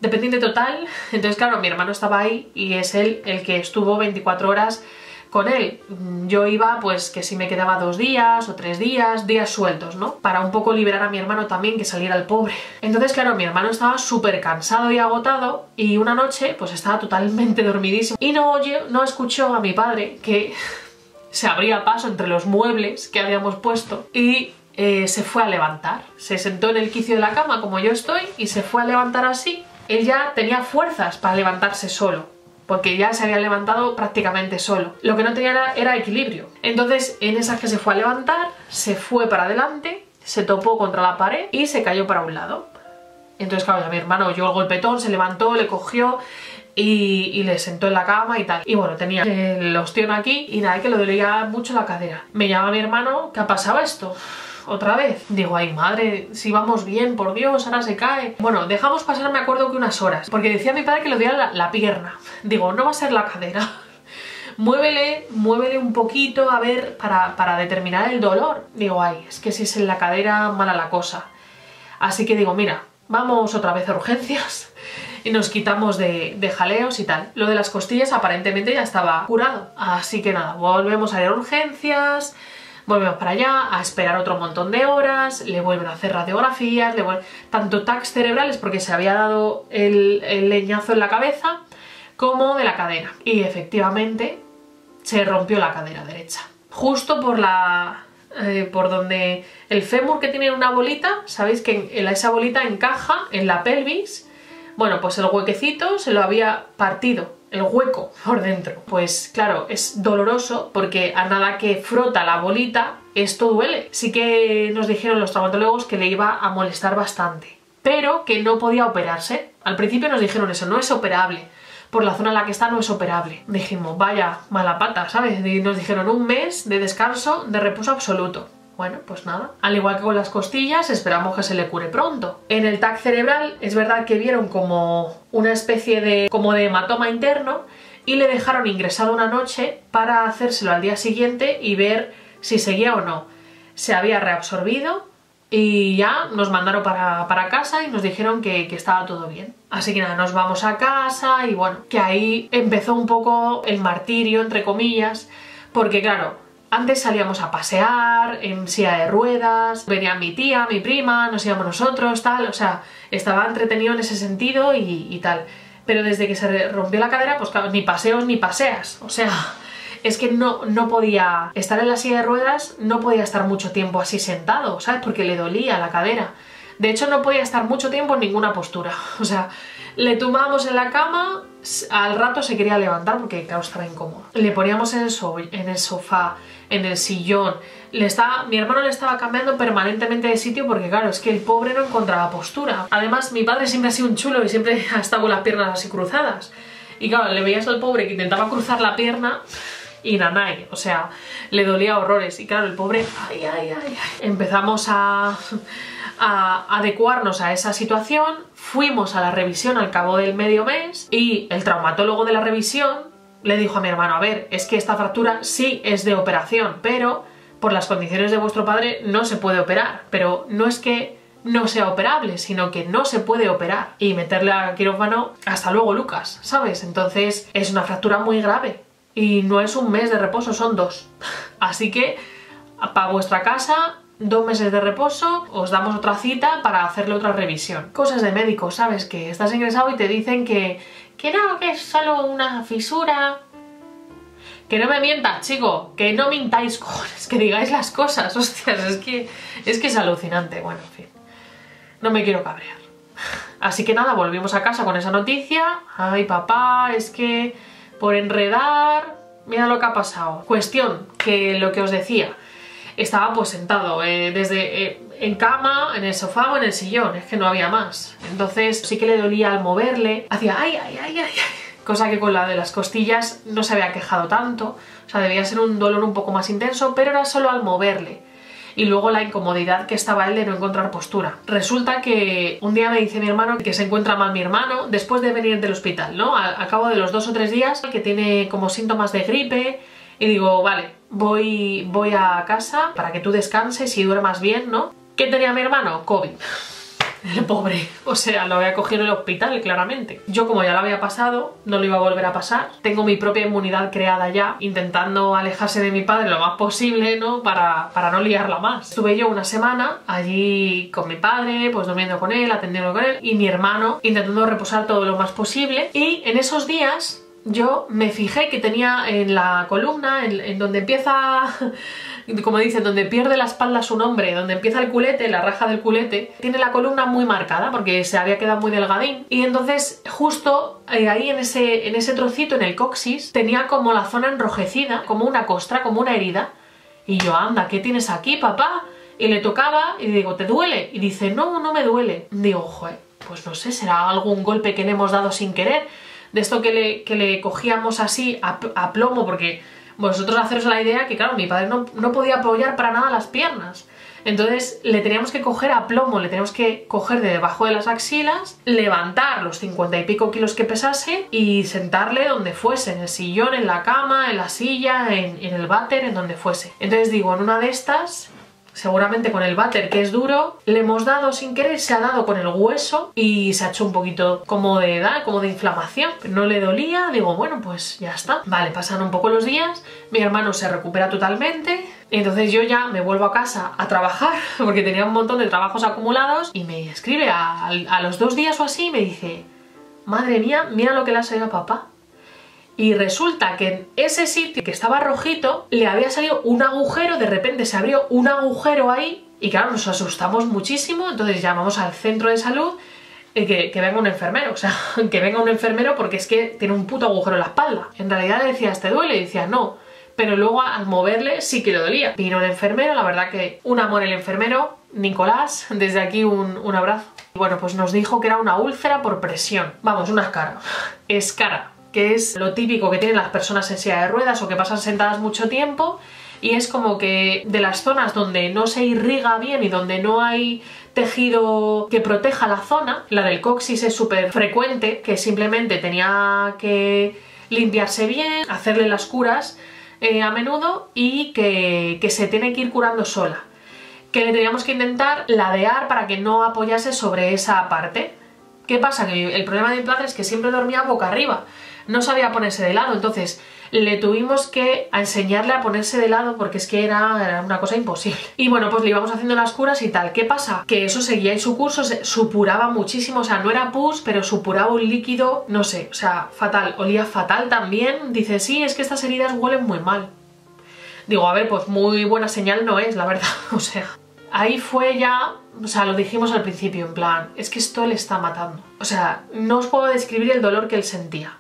dependiente total. Entonces claro, mi hermano estaba ahí y es él el que estuvo 24 horas con él. Yo iba pues que si me quedaba 2 días o 3 días sueltos, ¿no? Para un poco liberar a mi hermano también, que saliera el pobre. Entonces claro, mi hermano estaba súper cansado y agotado y una noche pues estaba totalmente dormidísimo y no escuchó a mi padre que se abría paso entre los muebles que habíamos puesto y se fue a levantar. Se sentó en el quicio de la cama como yo estoy y se fue a levantar así. Él ya tenía fuerzas para levantarse solo, porque ya se había levantado prácticamente solo. Lo que no tenía era equilibrio. Entonces, en esas que se fue a levantar, se fue para adelante, se topó contra la pared y se cayó para un lado. Entonces, claro, ya mi hermano oyó el golpetón, se levantó, le cogió y le sentó en la cama y tal. Y bueno, tenía el ostión aquí y nada, que le dolía mucho la cadera. Me llama mi hermano, ¿qué ha pasado esto? Otra vez. Digo, ay madre, si vamos bien, por Dios, ahora se cae. Bueno, dejamos pasar, me acuerdo que unas horas, porque decía mi padre que le dolía la pierna. Digo, no va a ser la cadera. Muévele un poquito, a ver, para determinar el dolor. Digo, ay, es que si es en la cadera, mala la cosa. Así que digo, mira, vamos otra vez a urgencias y nos quitamos de jaleos y tal. Lo de las costillas aparentemente ya estaba curado. Así que nada, volvemos a ir a urgencias. Volvemos para allá a esperar otro montón de horas, le vuelven a hacer radiografías, tanto tacs cerebrales porque se había dado el leñazo en la cabeza, como de la cadera. Y efectivamente se rompió la cadera derecha. Justo por donde el fémur, que tiene una bolita, sabéis que esa bolita encaja en la pelvis. Bueno, pues el huequecito se lo había partido el hueco por dentro. Pues claro, es doloroso porque a nada que frota la bolita, esto duele. Sí que nos dijeron los traumatólogos que le iba a molestar bastante, pero que no podía operarse. Al principio nos dijeron eso, no es operable. Por la zona en la que está no es operable. Dijimos, vaya mala pata, ¿sabes? Y nos dijeron 1 mes de descanso, de reposo absoluto. Bueno, pues nada. Al igual que con las costillas, esperamos que se le cure pronto. En el TAC cerebral es verdad que vieron como una especie de hematoma interno y le dejaron ingresado una noche para hacérselo al día siguiente y ver si seguía o no. Se había reabsorbido y ya nos mandaron para casa y nos dijeron que estaba todo bien. Así que nada, nos vamos a casa y bueno, que ahí empezó un poco el martirio, entre comillas, porque claro, antes salíamos a pasear en silla de ruedas, venía mi tía, mi prima, nos íbamos nosotros, tal, o sea, estaba entretenido en ese sentido y tal. Pero desde que se rompió la cadera, pues claro, ni paseos ni paseas, o sea, es que no podía estar en la silla de ruedas, no podía estar mucho tiempo así sentado, ¿sabes? Porque le dolía la cadera. De hecho, no podía estar mucho tiempo en ninguna postura, o sea, le tumbábamos en la cama, al rato se quería levantar porque, claro, estaba incómodo. Le poníamos en el sofá, en el sillón. Mi hermano le estaba cambiando permanentemente de sitio porque, claro, es que el pobre no encontraba postura. Además, mi padre siempre ha sido un chulo y siempre ha estado con las piernas así cruzadas. Y claro, le veías al pobre que intentaba cruzar la pierna y nanay, o sea, le dolía horrores. Y claro, el pobre, ay. Empezamos a adecuarnos a esa situación, fuimos a la revisión al cabo del medio mes y el traumatólogo de la revisión le dijo a mi hermano, a ver, es que esta fractura sí es de operación, pero por las condiciones de vuestro padre no se puede operar, pero no es que no sea operable, sino que no se puede operar y meterle a quirófano, hasta luego Lucas, ¿sabes? Entonces es una fractura muy grave y no es 1 mes de reposo, son 2. Así que para vuestra casa 2 meses de reposo, os damos otra cita para hacerle otra revisión. Cosas de médico, ¿sabes? Que estás ingresado y te dicen que no, que es solo una fisura. Que no me mientas, chico, que no mintáis, cojones, que digáis las cosas, hostias, es que es alucinante. Bueno, en fin, no me quiero cabrear. Así que nada, volvimos a casa con esa noticia. Ay, papá, es que por enredar, mira lo que ha pasado. Cuestión, que lo que os decía, estaba pues sentado en cama, en el sofá o en el sillón, es que no había más. Entonces sí que le dolía al moverle, hacía ay, cosa que con la de las costillas no se había quejado tanto, o sea, debía ser un dolor un poco más intenso, pero era solo al moverle. Y luego la incomodidad que estaba él de no encontrar postura. Resulta que un día me dice mi hermano que se encuentra mal mi hermano después de venir del hospital, ¿no? A cabo de los 2 o 3 días, que tiene como síntomas de gripe. Y digo, vale, voy a casa para que tú descanses y duermas bien, ¿no? ¿Qué tenía mi hermano? COVID. El pobre, o sea, lo había cogido en el hospital, claramente. Yo, como ya lo había pasado, no lo iba a volver a pasar. Tengo mi propia inmunidad creada ya, intentando alejarse de mi padre lo más posible, ¿no? Para no liarla más. Estuve yo 1 semana allí con mi padre, pues durmiendo con él, atendiendo con él, y mi hermano intentando reposar todo lo más posible. Y en esos días yo me fijé que tenía en la columna, en donde empieza, como dicen, donde pierde la espalda su nombre, donde empieza el culete, la raja del culete, tiene la columna muy marcada porque se había quedado muy delgadín. Y entonces justo ahí en ese trocito, en el coxis, tenía como la zona enrojecida, como una costra, como una herida. Y yo, anda, ¿qué tienes aquí, papá? Y le tocaba y digo, ¿te duele? Y dice, no, no me duele. Digo, joder, pues no sé, será algún golpe que le hemos dado sin querer. De esto que le cogíamos así a plomo, porque vosotros haceros la idea que, claro, mi padre no podía apoyar para nada las piernas. Entonces le teníamos que coger a plomo, le teníamos que coger de debajo de las axilas, levantar los 50 y pico kilos que pesase y sentarle donde fuese, en el sillón, en la cama, en la silla, en el váter, en donde fuese. Entonces digo, en una de estas, seguramente con el váter, que es duro, le hemos dado sin querer, se ha dado con el hueso y se ha hecho un poquito como de inflamación. No le dolía, digo, bueno, pues ya está. Vale, pasan un poco los días, mi hermano se recupera totalmente, y entonces yo ya me vuelvo a casa a trabajar, porque tenía un montón de trabajos acumulados, y me escribe a los 2 días o así, y me dice, madre mía, mira lo que le ha salido a papá. Y resulta que en ese sitio que estaba rojito le había salido un agujero, de repente se abrió un agujero ahí y claro, nos asustamos muchísimo, entonces llamamos al centro de salud que venga un enfermero, o sea, que venga un enfermero porque es que tiene un puto agujero en la espalda. En realidad le decías, ¿te duele? Y decía, no. Pero luego al moverle sí que le dolía. Vino el enfermero, la verdad que un amor el enfermero, Nicolás, desde aquí un abrazo. Y bueno, pues nos dijo que era una úlcera por presión. Vamos, una escara. Escara, que es lo típico que tienen las personas en silla de ruedas o que pasan sentadas mucho tiempo, y es como que de las zonas donde no se irriga bien y donde no hay tejido que proteja la zona, la del coxis es súper frecuente, que simplemente tenía que limpiarse bien, hacerle las curas a menudo y que se tiene que ir curando sola. Que le teníamos que intentar ladear para que no apoyase sobre esa parte. ¿Qué pasa? Que el problema de mi padre es que siempre dormía boca arriba, no sabía ponerse de lado, entonces le tuvimos que enseñarle a ponerse de lado porque es que era una cosa imposible. Y bueno, pues le íbamos haciendo las curas y tal. ¿Qué pasa? Que eso seguía en su curso, supuraba muchísimo, o sea, no era pus, pero supuraba un líquido, no sé, o sea, fatal, olía fatal también. Dice, sí, es que estas heridas huelen muy mal. Digo, a ver, pues muy buena señal no es, la verdad, o sea... Ahí fue ya, o sea, lo dijimos al principio, en plan, es que esto le está matando. O sea, no os puedo describir el dolor que él sentía.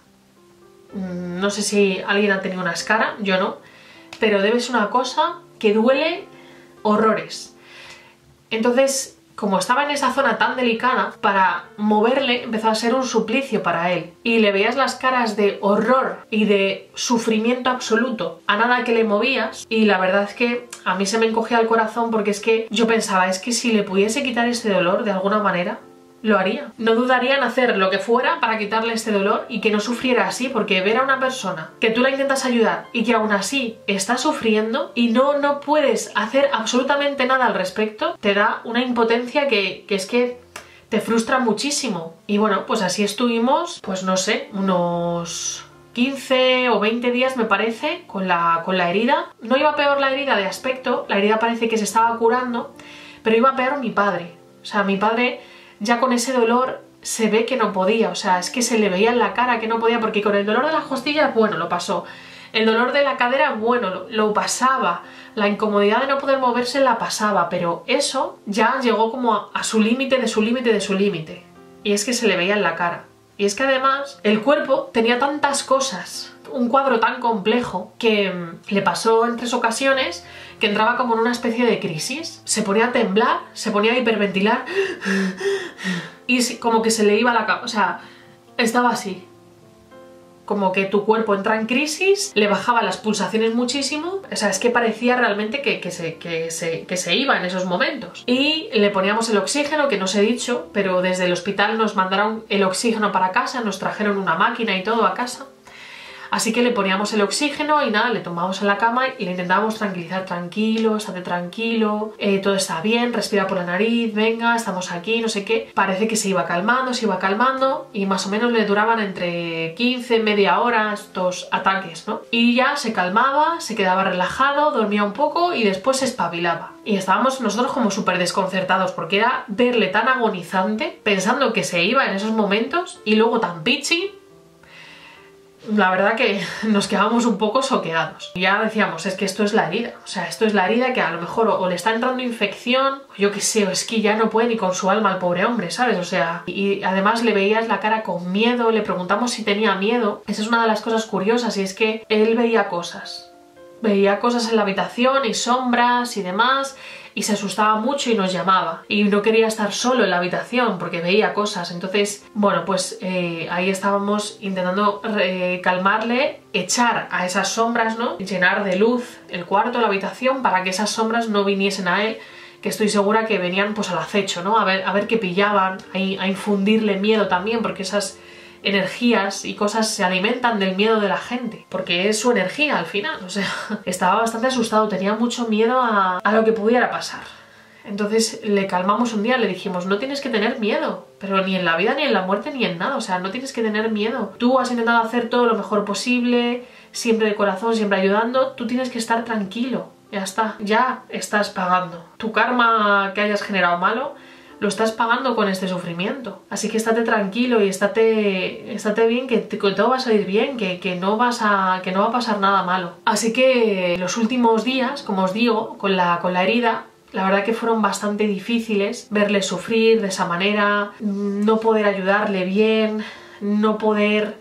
No sé si alguien ha tenido una escara, yo no, pero debe ser una cosa que duele horrores. Entonces, como estaba en esa zona tan delicada, para moverle empezó a ser un suplicio para él. Y le veías las caras de horror y de sufrimiento absoluto a nada que le movías, y la verdad es que a mí se me encogía el corazón porque es que yo pensaba, es que si le pudiese quitar este dolor de alguna manera, lo haría. No dudaría en hacer lo que fuera para quitarle este dolor y que no sufriera así, porque ver a una persona que tú la intentas ayudar y que aún así está sufriendo y no puedes hacer absolutamente nada al respecto, te da una impotencia que es que te frustra muchísimo. Y bueno, pues así estuvimos, pues no sé, unos 15 o 20 días me parece, con la herida. No iba peor la herida de aspecto, la herida parece que se estaba curando, pero iba peor mi padre. O sea, mi padre... ya con ese dolor se ve que no podía, o sea, es que se le veía en la cara que no podía, porque con el dolor de las costillas, bueno, lo pasó. El dolor de la cadera, bueno, lo pasaba. La incomodidad de no poder moverse la pasaba, pero eso ya llegó como a su límite, de su límite, de su límite. Y es que se le veía en la cara. Y es que además el cuerpo tenía tantas cosas, un cuadro tan complejo, que le pasó en 3 ocasiones que entraba como en una especie de crisis. Se ponía a temblar, se ponía a hiperventilar y como que se le iba la cabeza, o sea, estaba así. Como que tu cuerpo entra en crisis, le bajaba las pulsaciones muchísimo, o sea, es que parecía realmente que se iba en esos momentos. Y le poníamos el oxígeno, que no os he dicho, pero desde el hospital nos mandaron el oxígeno para casa, nos trajeron una máquina y todo a casa. Así que le poníamos el oxígeno y nada, le tomábamos en la cama y le intentábamos tranquilizar, tranquilo, estate tranquilo, todo está bien, respira por la nariz, venga, estamos aquí, no sé qué. Parece que se iba calmando y más o menos le duraban entre 15, media hora estos ataques, ¿no? Y ya se calmaba, se quedaba relajado, dormía un poco y después se espabilaba. Y estábamos nosotros como súper desconcertados porque era verle tan agonizante, pensando que se iba en esos momentos y luego tan pichi. La verdad que nos quedábamos un poco soqueados. Y ya decíamos, es que esto es la herida. O sea, esto es la herida que a lo mejor o le está entrando infección, o yo qué sé, o es que ya no puede ni con su alma al pobre hombre, ¿sabes? O sea, y además le veías la cara con miedo, le preguntamos si tenía miedo. Esa es una de las cosas curiosas, y es que él veía cosas. Veía cosas en la habitación y sombras y demás, y se asustaba mucho y nos llamaba. Y no quería estar solo en la habitación porque veía cosas. Entonces, bueno, pues ahí estábamos intentando calmarle, echar a esas sombras, ¿no? Llenar de luz el cuarto, la habitación, para que esas sombras no viniesen a él, que estoy segura que venían pues al acecho, ¿no? A ver qué pillaban, a infundirle miedo también, porque esas energías y cosas se alimentan del miedo de la gente, porque es su energía al final. O sea, estaba bastante asustado, tenía mucho miedo a lo que pudiera pasar. Entonces le calmamos un día, le dijimos, no tienes que tener miedo, pero ni en la vida, ni en la muerte, ni en nada. O sea, no tienes que tener miedo. Tú has intentado hacer todo lo mejor posible, siempre de corazón, siempre ayudando. Tú tienes que estar tranquilo, ya está, ya estás pagando. Tu karma que hayas generado malo lo estás pagando con este sufrimiento. Así que estate tranquilo y estate bien, que todo va a salir bien, que no va a pasar nada malo. Así que los últimos días, como os digo, con la herida, la verdad que fueron bastante difíciles, verle sufrir de esa manera, no poder ayudarle bien, no poder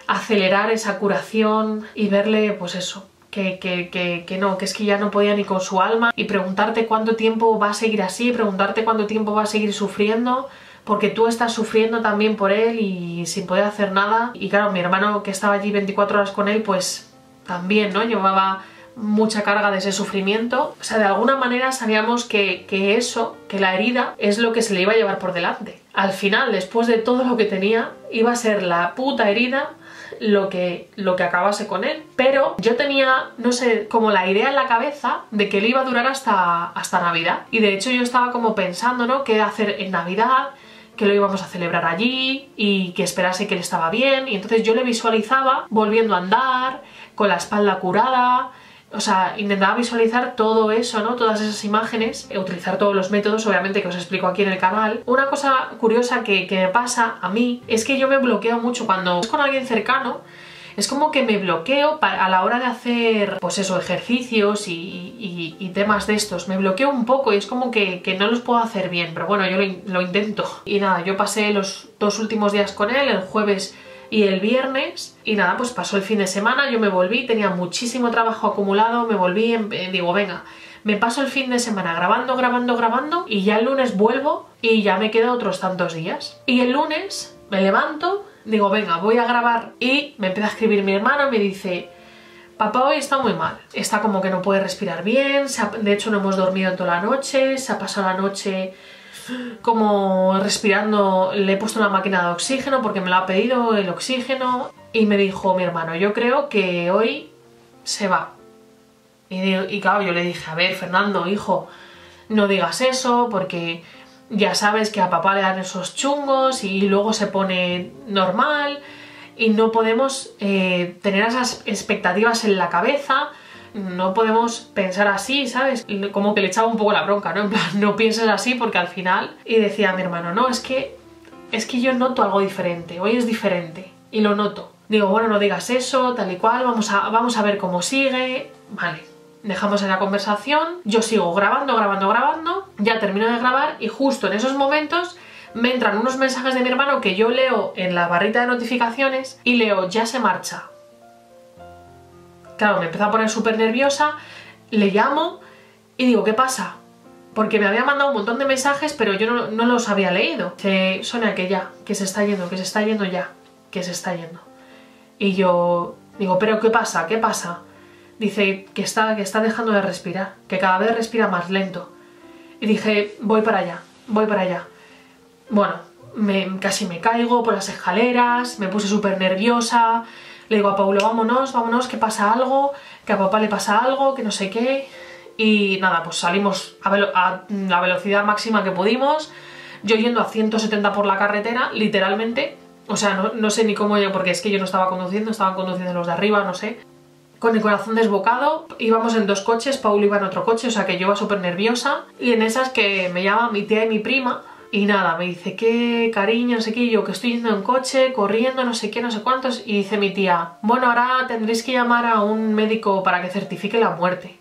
acelerar esa curación y verle, pues eso, que no, que es que ya no podía ni con su alma, y preguntarte cuánto tiempo va a seguir así, preguntarte cuánto tiempo va a seguir sufriendo, porque tú estás sufriendo también por él y sin poder hacer nada. Y claro, mi hermano, que estaba allí 24 horas con él, pues también, ¿no? Llevaba mucha carga de ese sufrimiento. O sea, de alguna manera sabíamos que la herida es lo que se le iba a llevar por delante. Al final, después de todo lo que tenía, iba a ser la puta herida lo que acabase con él. Pero yo tenía, no sé, como la idea en la cabeza de que él iba a durar hasta Navidad. Y de hecho yo estaba como pensando, ¿no?, qué hacer en Navidad, que lo íbamos a celebrar allí y que esperase que él estaba bien. Y entonces yo le visualizaba volviendo a andar, con la espalda curada. O sea, intentaba visualizar todo eso, ¿no? Todas esas imágenes, utilizar todos los métodos, obviamente, que os explico aquí en el canal. Una cosa curiosa que me pasa a mí es que yo me bloqueo mucho cuando es con alguien cercano. Es como que me bloqueo a la hora de hacer, pues eso, ejercicios y temas de estos. Me bloqueo un poco y es como que no los puedo hacer bien, pero bueno, yo lo intento. Y nada, yo pasé los 2 últimos días con él, el jueves y el viernes, y nada, pues pasó el fin de semana, yo me volví, tenía muchísimo trabajo acumulado, me volví, digo, venga, me paso el fin de semana grabando, y ya el lunes vuelvo y ya me quedo otros tantos días. Y el lunes me levanto, digo, venga, voy a grabar, y me empieza a escribir mi hermano y me dice: papá hoy está muy mal, está como que no puede respirar bien, de hecho no hemos dormido toda la noche, se ha pasado la noche como respirando, le he puesto una máquina de oxígeno porque me lo ha pedido el oxígeno. Y me dijo mi hermano: yo creo que hoy se va. Y claro, yo le dije: a ver, Fernando, hijo, no digas eso, porque ya sabes que a papá le dan esos chungos y luego se pone normal, y no podemos tener esas expectativas en la cabeza. No podemos pensar así, ¿sabes? Como que le echaba un poco la bronca, ¿no? En plan, no pienses así porque al final... Y decía mi hermano: no, es que yo noto algo diferente, hoy es diferente, y lo noto. Digo, bueno, no digas eso, tal y cual, vamos a ver cómo sigue. Vale, dejamos en la conversación, yo sigo grabando, ya termino de grabar, y justo en esos momentos me entran unos mensajes de mi hermano que yo leo en la barrita de notificaciones, y leo: ya se marcha. Claro, me empezó a poner súper nerviosa, le llamo y digo: ¿qué pasa? Porque me había mandado un montón de mensajes, pero yo no los había leído. Dice: Sonia, que ya, que se está yendo ya, que se está yendo. Y yo digo: ¿pero qué pasa? ¿Qué pasa? Dice que está dejando de respirar, que cada vez respira más lento. Y dije: voy para allá. Bueno, casi me caigo por las escaleras, me puse súper nerviosa. Le digo a Paulo: vámonos, que pasa algo, que a papá le pasa algo, que no sé qué. Y nada, pues salimos a la velocidad máxima que pudimos, yo yendo a 170 por la carretera, literalmente. O sea, no sé ni cómo yo, porque es que yo no estaba conduciendo, estaban conduciendo los de arriba, no sé. Con el corazón desbocado, íbamos en 2 coches, Paulo iba en otro coche, o sea que yo iba súper nerviosa. Y en esas que me llama mi tía y mi prima, y nada, me dice: qué cariño, no sé qué, y yo que estoy yendo en coche, corriendo, no sé qué, no sé cuántos. Y dice mi tía: bueno, ahora tendréis que llamar a un médico para que certifique la muerte.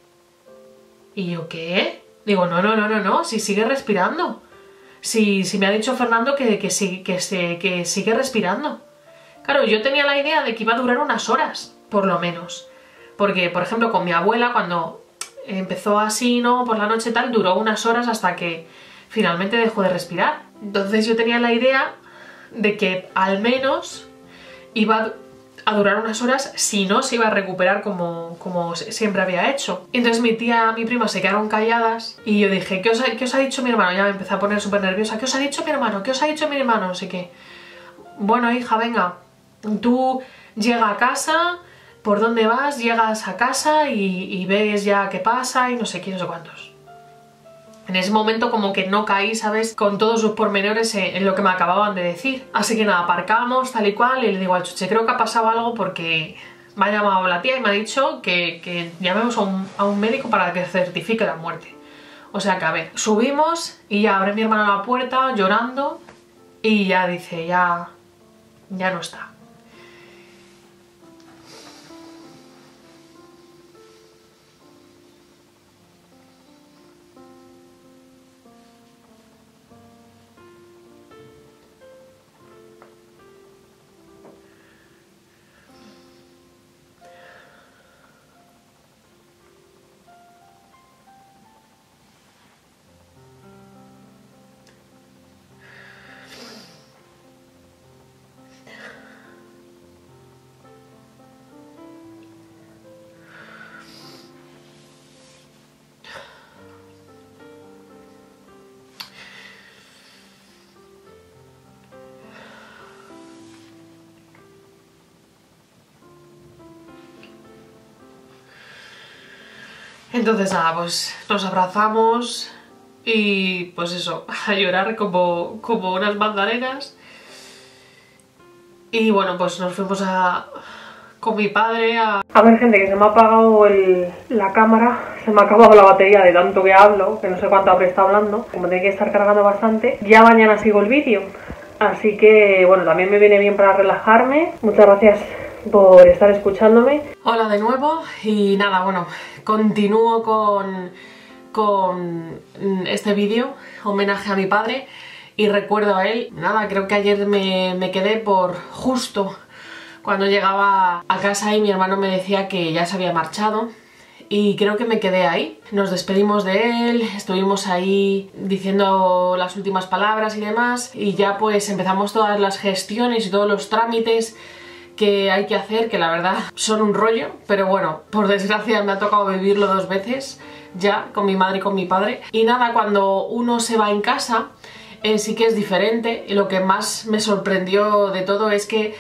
Y yo: ¿qué? Digo: no, si sigue respirando. Si me ha dicho Fernando que sigue respirando. Claro, yo tenía la idea de que iba a durar unas horas, por lo menos. Porque, por ejemplo, con mi abuela, cuando empezó así, ¿no?, por la noche tal, duró unas horas hasta que finalmente dejó de respirar. Entonces yo tenía la idea de que al menos iba a durar unas horas, si no se iba a recuperar como siempre había hecho. Entonces mi tía, mi prima se quedaron calladas y yo dije: ¿qué os ha dicho mi hermano? Ya me empecé a poner súper nerviosa. ¿Qué os ha dicho mi hermano? ¿Qué os ha dicho mi hermano? No sé qué. Bueno, hija, venga, tú llega a casa, ¿por dónde vas? Llegas a casa y ves ya qué pasa y no sé qué, no sé cuántos. En ese momento como que no caí, ¿sabes?, con todos sus pormenores en lo que me acababan de decir. Así que nada, aparcamos tal y cual, y le digo al chuche: creo que ha pasado algo porque me ha llamado la tía y me ha dicho que llamemos a un médico para que certifique la muerte. O sea que, a ver, subimos y ya abre mi hermana la puerta llorando y ya dice: ya no está. Entonces nada, pues nos abrazamos y pues eso, a llorar como unas manzaneras. Y bueno, pues nos fuimos con mi padre a ver, gente, que se me ha apagado la cámara, se me ha acabado la batería de tanto que hablo, que no sé cuánto habré estado hablando, como tiene que estar cargando bastante. Ya mañana sigo el vídeo, así que bueno, también me viene bien para relajarme. Muchas gracias por estar escuchándome. Hola de nuevo y nada, bueno, continúo con este vídeo, homenaje a mi padre y recuerdo a él. Nada, creo que ayer me quedé por justo cuando llegaba a casa y mi hermano me decía que ya se había marchado y creo que me quedé ahí. Nos despedimos de él, estuvimos ahí diciendo las últimas palabras y demás y ya pues empezamos todas las gestiones y todos los trámites que hay que hacer, que la verdad son un rollo, pero bueno, por desgracia me ha tocado vivirlo 2 veces ya, con mi madre y con mi padre. Y nada, cuando uno se va en casa sí que es diferente, y lo que más me sorprendió de todo es que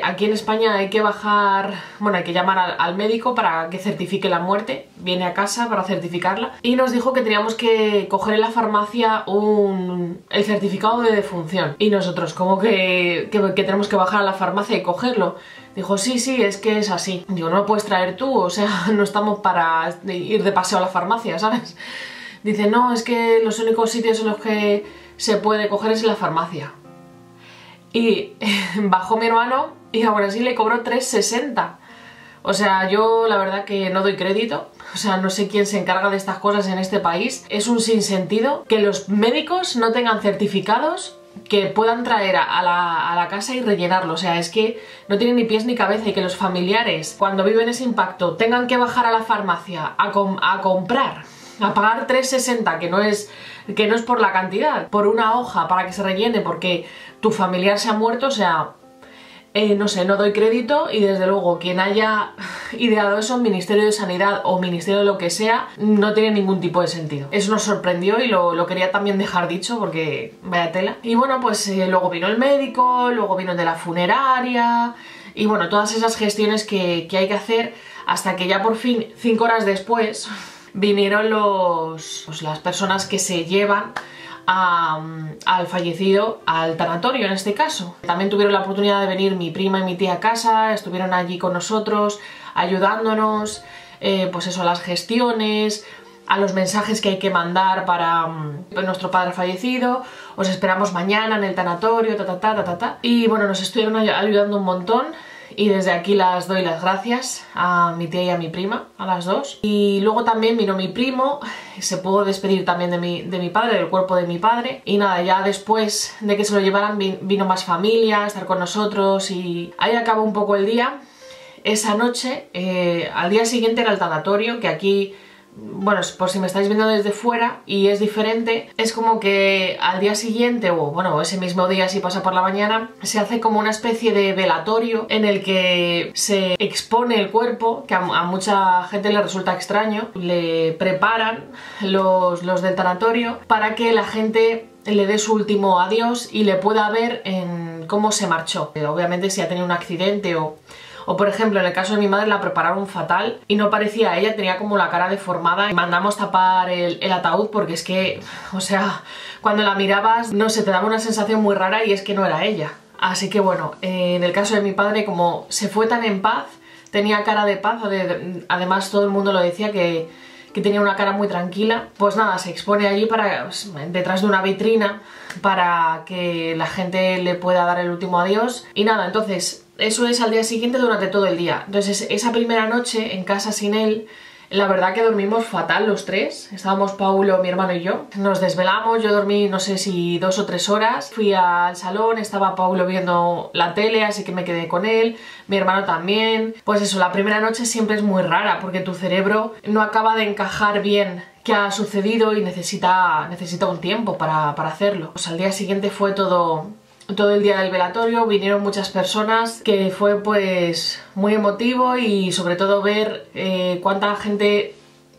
aquí en España hay que bajar, bueno, hay que llamar al médico para que certifique la muerte, viene a casa para certificarla y nos dijo que teníamos que coger en la farmacia el certificado de defunción y nosotros, ¿cómo que tenemos que bajar a la farmacia y cogerlo? Dijo, sí, es que es así. Digo, no lo puedes traer tú, o sea, no estamos para ir de paseo a la farmacia, ¿sabes? Dice, no, es que los únicos sitios en los que se puede coger es en la farmacia. Y bajó mi hermano y aún así le cobró 3,60. O sea, yo la verdad que no doy crédito. O sea, no sé quién se encarga de estas cosas en este país. Es un sinsentido que los médicos no tengan certificados que puedan traer a la casa y rellenarlo. O sea, es que no tiene ni pies ni cabeza y que los familiares, cuando viven ese impacto, tengan que bajar a la farmacia a comprar, a pagar 3,60, que no es por la cantidad, por una hoja para que se rellene porque tu familiar se ha muerto. O sea, no sé, no doy crédito y desde luego quien haya ideado eso, Ministerio de Sanidad o Ministerio de lo que sea, no tiene ningún tipo de sentido. Eso nos sorprendió y lo quería también dejar dicho porque vaya tela. Y bueno, pues luego vino el médico, luego vino el de la funeraria y bueno, todas esas gestiones que hay que hacer hasta que ya por fin, 5 horas después, vinieron las personas que se llevan al fallecido al tanatorio en este caso. También tuvieron la oportunidad de venir mi prima y mi tía a casa, estuvieron allí con nosotros ayudándonos, pues eso, a las gestiones, a los mensajes que hay que mandar para nuestro padre fallecido. Os esperamos mañana en el tanatorio, y bueno, nos estuvieron ayudando un montón. Y desde aquí las doy las gracias a mi tía y a mi prima, a las dos. Y luego también vino mi primo, se pudo despedir también de mi padre, del cuerpo de mi padre. Y nada, ya después de que se lo llevaran vino más familia a estar con nosotros y ahí acabó un poco el día. Esa noche, al día siguiente era el tanatorio, que aquí, bueno, por si me estáis viendo desde fuera y es diferente, es como que al día siguiente, o bueno, ese mismo día si pasa por la mañana, se hace como una especie de velatorio en el que se expone el cuerpo, que a mucha gente le resulta extraño. Le preparan los del tanatorio para que la gente le dé su último adiós y le pueda ver en cómo se marchó. Obviamente si ha tenido un accidente o por ejemplo, en el caso de mi madre la prepararon fatal y no parecía a ella, tenía como la cara deformada y mandamos tapar el ataúd porque es que, o sea, cuando la mirabas, no sé, te daba una sensación muy rara y es que no era ella. Así que bueno, en el caso de mi padre, como se fue tan en paz, tenía cara de paz, además todo el mundo lo decía que tenía una cara muy tranquila, pues nada, se expone allí detrás de una vitrina para que la gente le pueda dar el último adiós y nada, entonces eso es al día siguiente durante todo el día. Entonces esa primera noche en casa sin él, la verdad que dormimos fatal los tres. Estábamos Paulo, mi hermano y yo. Nos desvelamos, yo dormí no sé si 2 o 3 horas. Fui al salón, estaba Paulo viendo la tele, así que me quedé con él. Mi hermano también. Pues eso, la primera noche siempre es muy rara porque tu cerebro no acaba de encajar bien qué ha sucedido y necesita un tiempo para hacerlo. Pues al día siguiente fue todo el día del velatorio, vinieron muchas personas, que fue pues muy emotivo y sobre todo ver cuánta gente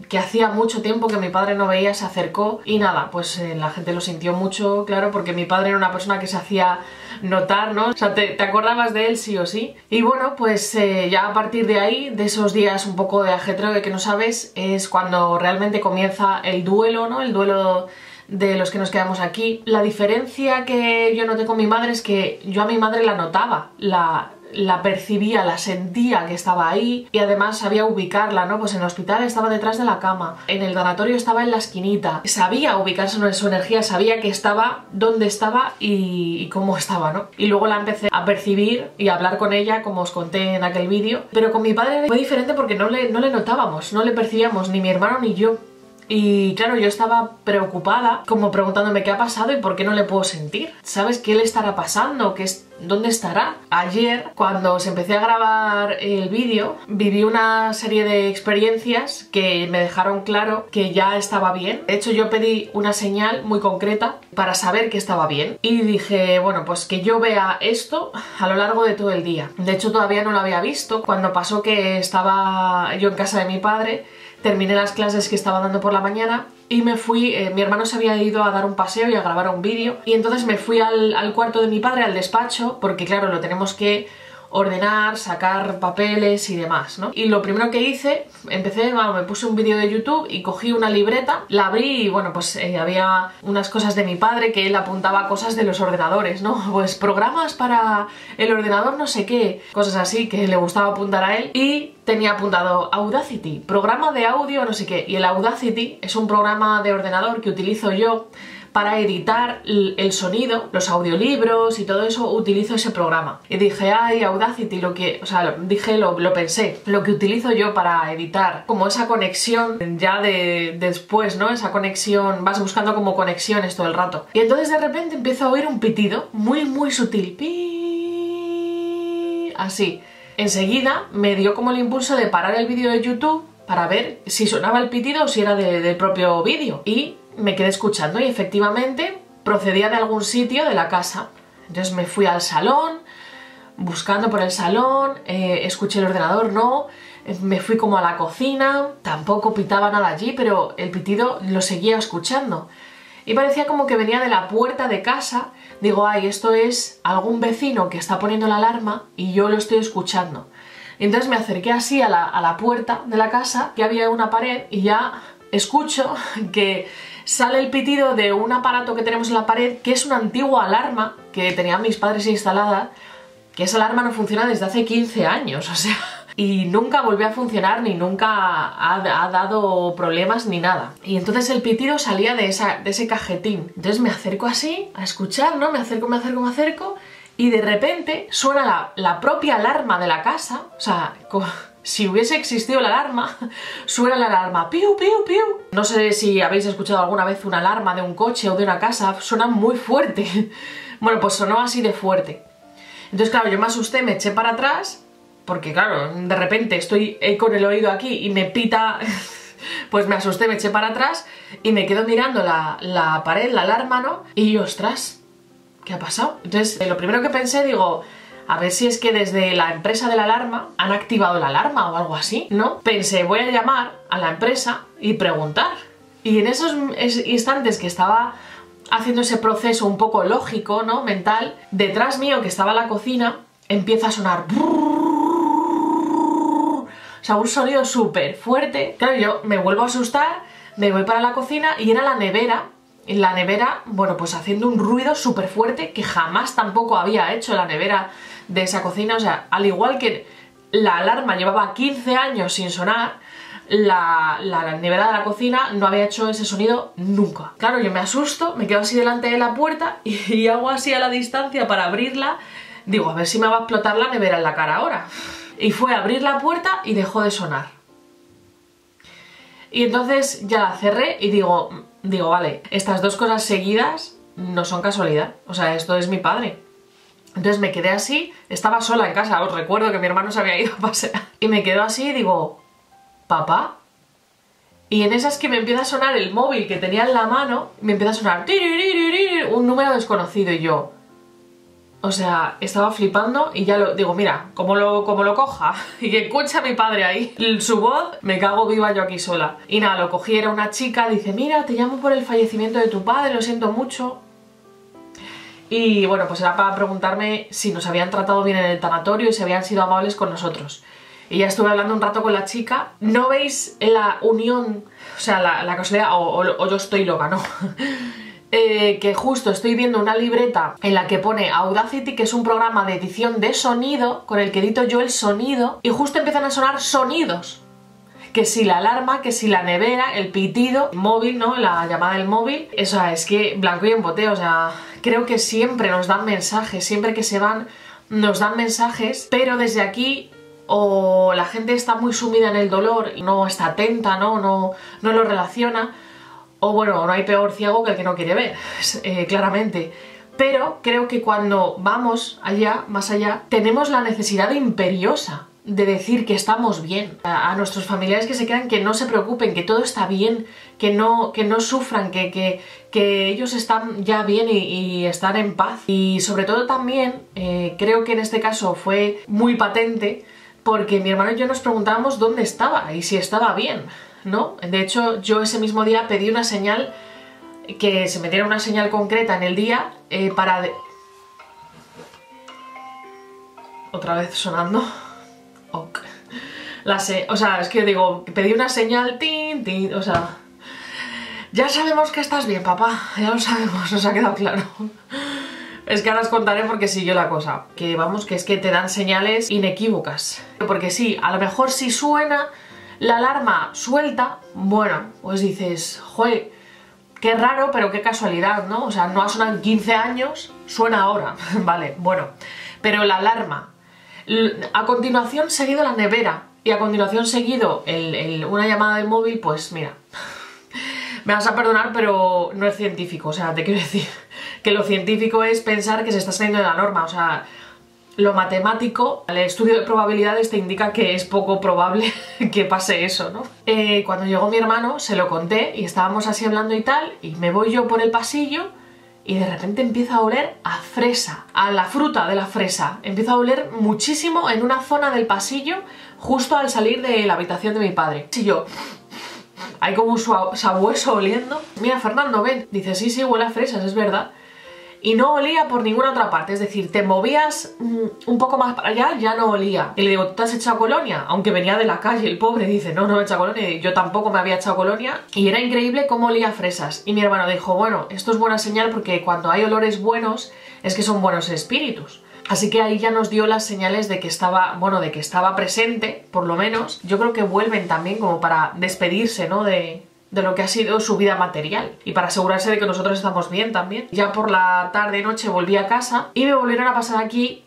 que hacía mucho tiempo que mi padre no veía, se acercó y nada, pues la gente lo sintió mucho, claro, porque mi padre era una persona que se hacía notar, ¿no? O sea, te acordabas de él sí o sí. Y bueno, pues ya a partir de ahí, de esos días un poco de ajetreo de que no sabes, es cuando realmente comienza el duelo, ¿no? El duelo de los que nos quedamos aquí. La diferencia que yo noté con mi madre es que yo a mi madre la notaba, la percibía, la sentía que estaba ahí y además sabía ubicarla, ¿no? Pues en el hospital estaba detrás de la cama, en el tanatorio estaba en la esquinita, sabía ubicarse en su energía, sabía que estaba, dónde estaba y cómo estaba, ¿no? Y luego la empecé a percibir y a hablar con ella, como os conté en aquel vídeo, pero con mi padre fue diferente porque no le notábamos, no le percibíamos, ni mi hermano ni yo. Y claro, yo estaba preocupada, como preguntándome qué ha pasado y por qué no le puedo sentir. ¿Sabes qué le estará pasando? ¿Dónde estará? Ayer, cuando os empecé a grabar el vídeo, viví una serie de experiencias que me dejaron claro que ya estaba bien. De hecho, yo pedí una señal muy concreta para saber que estaba bien. Y dije, bueno, pues que yo vea esto a lo largo de todo el día. De hecho, todavía no lo había visto. Cuando pasó que estaba yo en casa de mi padre, terminé las clases que estaba dando por la mañana y me fui, mi hermano se había ido a dar un paseo y a grabar un vídeo y entonces me fui al cuarto de mi padre, al despacho, porque claro, lo tenemos que ordenar, sacar papeles y demás, ¿no? Y lo primero que hice, me puse un vídeo de YouTube y cogí una libreta, la abrí y bueno, pues había unas cosas de mi padre que él apuntaba cosas de los ordenadores, ¿no? Pues programas para el ordenador no sé qué, cosas así que le gustaba apuntar a él y tenía apuntado Audacity, programa de audio no sé qué, y el Audacity es un programa de ordenador que utilizo yo para editar el sonido, los audiolibros y todo eso, utilizo ese programa. Y dije, ay, Audacity, lo pensé, lo que utilizo yo para editar, como esa conexión ya de después, ¿no? Esa conexión, vas buscando como conexiones todo el rato. Y entonces de repente empiezo a oír un pitido muy, muy sutil. ¡Pi! Así. Enseguida me dio como el impulso de parar el vídeo de YouTube para ver si sonaba el pitido o si era del propio vídeo. Y me quedé escuchando y efectivamente procedía de algún sitio de la casa. Entonces me fui al salón, buscando por el salón, escuché el ordenador, no, me fui como a la cocina, tampoco pitaba nada allí, pero el pitido lo seguía escuchando. Y parecía como que venía de la puerta de casa. Digo, ay, esto es algún vecino que está poniendo la alarma y yo lo estoy escuchando. Y entonces me acerqué así a la puerta de la casa, que había una pared, y ya escucho que sale el pitido de un aparato que tenemos en la pared, que es una antigua alarma que tenían mis padres instalada, que esa alarma no funciona desde hace 15 años, o sea, y nunca volvió a funcionar, ni nunca ha dado problemas ni nada. Y entonces el pitido salía de ese cajetín. Entonces me acerco así a escuchar, ¿no? Me acerco, y de repente suena la propia alarma de la casa, o sea, si hubiese existido la alarma, suena la alarma, piu, piu, piu. No sé si habéis escuchado alguna vez una alarma de un coche o de una casa, suena muy fuerte. Bueno, pues sonó así de fuerte. Entonces, claro, yo me asusté, me eché para atrás, porque claro, de repente estoy con el oído aquí y me pita, pues me asusté, me eché para atrás y me quedo mirando la pared, la alarma, ¿no? Y ostras, ¿qué ha pasado? Entonces, lo primero que pensé, digo, a ver si es que desde la empresa de la alarma han activado la alarma o algo así, ¿no? Pensé, voy a llamar a la empresa y preguntar. Y en esos instantes que estaba haciendo ese proceso un poco lógico, ¿no? Mental, detrás mío, que estaba en la cocina, empieza a sonar... O sea, un sonido súper fuerte. Claro, yo me vuelvo a asustar, me voy para la cocina y era la nevera. En la nevera, bueno, pues haciendo un ruido súper fuerte que jamás tampoco había hecho la nevera de esa cocina. O sea, al igual que la alarma llevaba 15 años sin sonar, la nevera de la cocina no había hecho ese sonido nunca. Claro, yo me asusto, me quedo así delante de la puerta y hago así a la distancia para abrirla. Digo, a ver si me va a explotar la nevera en la cara ahora. Y fue a abrir la puerta y dejó de sonar. Y entonces ya la cerré y digo, vale, estas dos cosas seguidas no son casualidad. O sea, esto es mi padre. Entonces me quedé así, estaba sola en casa, os recuerdo que mi hermano se había ido a pasear. Y me quedo así y digo, ¿papá? Y en esas que me empieza a sonar el móvil que tenía en la mano, me empieza a sonar un número desconocido y yo, O sea, estaba flipando y ya lo digo, mira, como lo coja y que escucha a mi padre ahí su voz, me cago viva yo aquí sola. Y nada, lo cogí, era una chica, dice, mira, te llamo por el fallecimiento de tu padre, lo siento mucho. Y bueno, pues era para preguntarme si nos habían tratado bien en el tanatorio y si habían sido amables con nosotros. Y ya estuve hablando un rato con la chica. ¿No veis la unión? O sea, la casualidad, o yo estoy loca, ¿no? Que justo estoy viendo una libreta en la que pone Audacity, que es un programa de edición de sonido con el que edito yo el sonido, y justo empiezan a sonar sonidos. Que si la alarma, que si la nevera, el pitido, el móvil, ¿no? La llamada del móvil. O sea, es que blanco y en bote, o sea, creo que siempre nos dan mensajes, siempre que se van nos dan mensajes, pero desde aquí o la gente está muy sumida en el dolor y no está atenta, no lo relaciona, o bueno, no hay peor ciego que el que no quiere ver, claramente. Pero creo que cuando vamos allá, más allá, tenemos la necesidad imperiosa de decir que estamos bien. A nuestros familiares que se quedan, que no se preocupen, que todo está bien, que no sufran, que ellos están ya bien y están en paz. Y sobre todo también, creo que en este caso fue muy patente, porque mi hermano y yo nos preguntábamos dónde estaba y si estaba bien, ¿no? De hecho, yo ese mismo día pedí una señal, que se metiera una señal concreta en el día para... Otra vez sonando. Ok. O sea, es que digo, pedí una señal, tin, tin, o sea... Ya sabemos que estás bien, papá, ya lo sabemos, nos ha quedado claro. Es que ahora os contaré porque siguió la cosa. Que vamos, que es que te dan señales inequívocas. Porque sí, a lo mejor si suena la alarma suelta, bueno, pues dices, joder, qué raro, pero qué casualidad, ¿no? O sea, no ha sonado en 15 años, suena ahora, vale, bueno. Pero la alarma, a continuación seguido la nevera y a continuación seguido una llamada del móvil, pues mira, me vas a perdonar, pero no es científico, o sea, te quiero decir que lo científico es pensar que se está saliendo de la norma, o sea, lo matemático, el estudio de probabilidades te indica que es poco probable que pase eso, ¿no? Cuando llegó mi hermano se lo conté y estábamos así hablando y tal, y me voy yo por el pasillo y de repente empieza a oler a fresa, a la fruta de la fresa, empieza a oler muchísimo en una zona del pasillo justo al salir de la habitación de mi padre. Y yo... hay como un sabueso oliendo. Mira, Fernando, ven. Dice, sí, huele a fresas, es verdad. Y no olía por ninguna otra parte, es decir, te movías un poco más para allá, ya no olía. Y le digo, ¿tú te has echado colonia? Aunque venía de la calle, el pobre dice, no me he echado colonia. Y yo tampoco me había echado colonia. Y era increíble cómo olía a fresas. Y mi hermano dijo, bueno, esto es buena señal porque cuando hay olores buenos es que son buenos espíritus. Así que ahí ya nos dio las señales de que estaba, bueno, de que estaba presente, por lo menos. Yo creo que vuelven también como para despedirse, ¿no? De lo que ha sido su vida material y para asegurarse de que nosotros estamos bien también. Ya por la tarde noche volví a casa y me volvieron a pasar aquí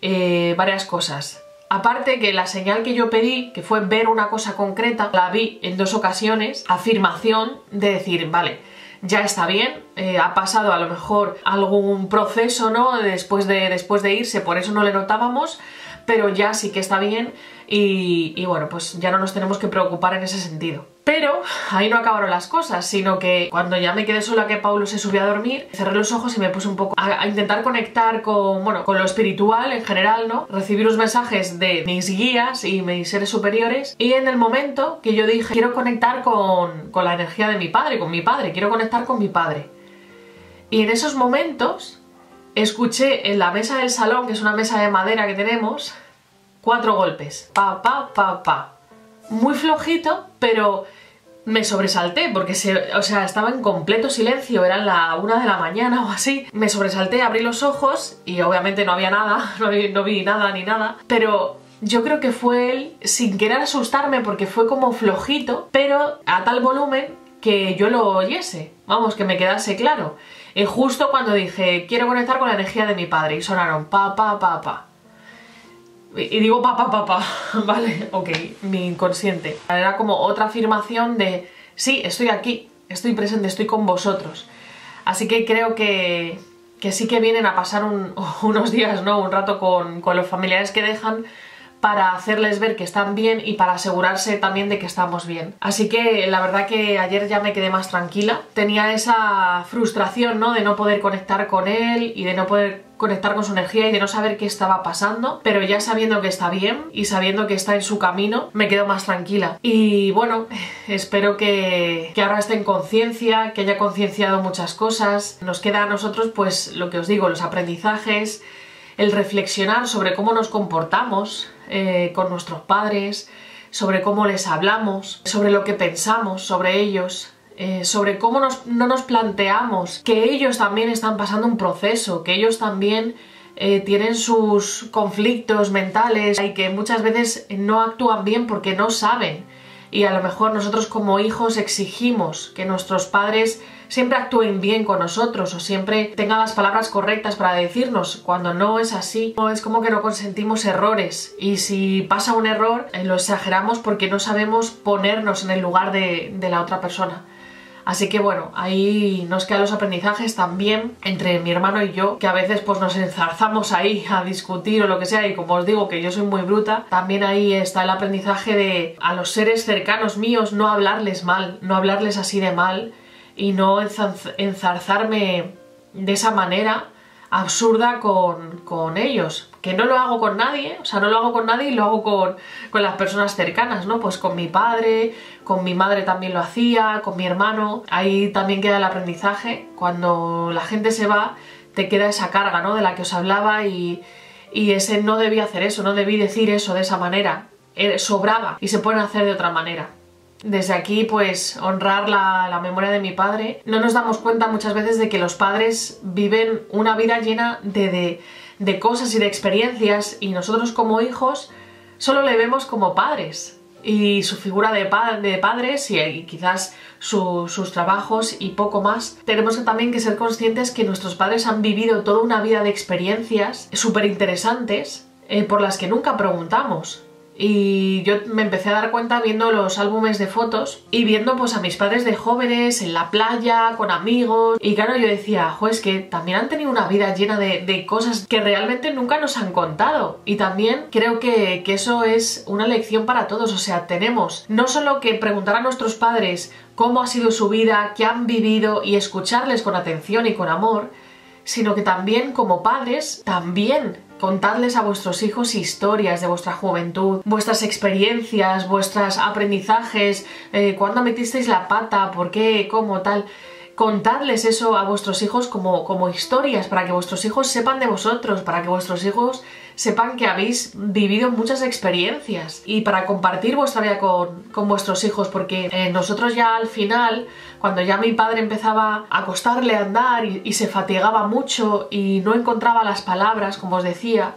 varias cosas. Aparte que la señal que yo pedí, que fue ver una cosa concreta, la vi en 2 ocasiones, afirmación de decir, vale, ya está bien, ha pasado a lo mejor algún proceso, ¿no? Después de irse, por eso no le notábamos, pero ya sí que está bien y bueno, pues ya no nos tenemos que preocupar en ese sentido. Pero ahí no acabaron las cosas, sino que cuando ya me quedé sola, que Paulo se subió a dormir, cerré los ojos y me puse un poco a intentar conectar con, bueno, con lo espiritual en general, ¿no? Recibí unos mensajes de mis guías y mis seres superiores y en el momento que yo dije, quiero conectar con la energía de mi padre, con mi padre, quiero conectar con mi padre. Y en esos momentos escuché en la mesa del salón, que es una mesa de madera que tenemos, 4 golpes. Pa, pa, pa, pa. Muy flojito, pero me sobresalté porque o sea, estaba en completo silencio, eran la 1 de la mañana o así. Me sobresalté, abrí los ojos y obviamente no había nada, no vi nada ni nada, pero yo creo que fue él sin querer asustarme porque fue como flojito, pero a tal volumen que yo lo oyese, vamos, que me quedase claro. Y justo cuando dije, quiero conectar con la energía de mi padre, y sonaron pa, pa, pa, pa. Y digo pa, pa, pa, pa, vale, ok, mi inconsciente. Era como otra afirmación de, sí, estoy aquí, estoy presente, estoy con vosotros. Así que creo que sí que vienen a pasar unos días, ¿no? Un rato con los familiares que dejan, para hacerles ver que están bien y para asegurarse también de que estamos bien. Así que la verdad que ayer ya me quedé más tranquila. Tenía esa frustración, ¿no?, de no poder conectar con él y de no poder conectar con su energía y de no saber qué estaba pasando, pero ya sabiendo que está bien y sabiendo que está en su camino, me quedo más tranquila. Y bueno, espero que ahora esté en conciencia, que haya concienciado muchas cosas. Nos queda a nosotros, pues lo que os digo, los aprendizajes, el reflexionar sobre cómo nos comportamos con nuestros padres, sobre cómo les hablamos, sobre lo que pensamos sobre ellos, sobre cómo no nos planteamos que ellos también están pasando un proceso, que ellos también tienen sus conflictos mentales y que muchas veces no actúan bien porque no saben. Y a lo mejor nosotros como hijos exigimos que nuestros padres siempre actúen bien con nosotros o siempre tengan las palabras correctas para decirnos, cuando no es así. Es como que no consentimos errores y si pasa un error lo exageramos porque no sabemos ponernos en el lugar de la otra persona. Así que bueno, ahí nos quedan los aprendizajes también entre mi hermano y yo, que a veces pues nos enzarzamos ahí a discutir o lo que sea, y como os digo que yo soy muy bruta, también ahí está el aprendizaje de a los seres cercanos míos no hablarles mal, no hablarles así de mal y no enzarzarme de esa manera absurda con ellos, que no lo hago con nadie, o sea, no lo hago con nadie y lo hago con las personas cercanas, ¿no? Pues con mi padre, con mi madre también lo hacía, con mi hermano. Ahí también queda el aprendizaje. Cuando la gente se va, te queda esa carga, ¿no?, de la que os hablaba y ese no debí hacer eso, no debí decir eso de esa manera, sobraba y se pueden hacer de otra manera. Desde aquí, pues, honrar la memoria de mi padre. No nos damos cuenta muchas veces de que los padres viven una vida llena de cosas y de experiencias y nosotros como hijos solo le vemos como padres y su figura de padres y quizás sus trabajos y poco más. Tenemos también que ser conscientes que nuestros padres han vivido toda una vida de experiencias súper interesantes por las que nunca preguntamos. Y yo me empecé a dar cuenta viendo los álbumes de fotos y viendo pues a mis padres de jóvenes en la playa, con amigos, y claro, yo decía, jo, es que también han tenido una vida llena de cosas que realmente nunca nos han contado. Y también creo que eso es una lección para todos. O sea, tenemos no solo que preguntar a nuestros padres cómo ha sido su vida, qué han vivido y escucharles con atención y con amor, sino que también como padres, también contadles a vuestros hijos historias de vuestra juventud, vuestras experiencias, vuestros aprendizajes, cuándo metisteis la pata, por qué, cómo, tal. Contadles eso a vuestros hijos como historias, para que vuestros hijos sepan de vosotros, para que vuestros hijos sepan que habéis vivido muchas experiencias y para compartir vuestra vida con vuestros hijos, porque nosotros ya al final, cuando ya mi padre empezaba a costarle andar y se fatigaba mucho y no encontraba las palabras, como os decía,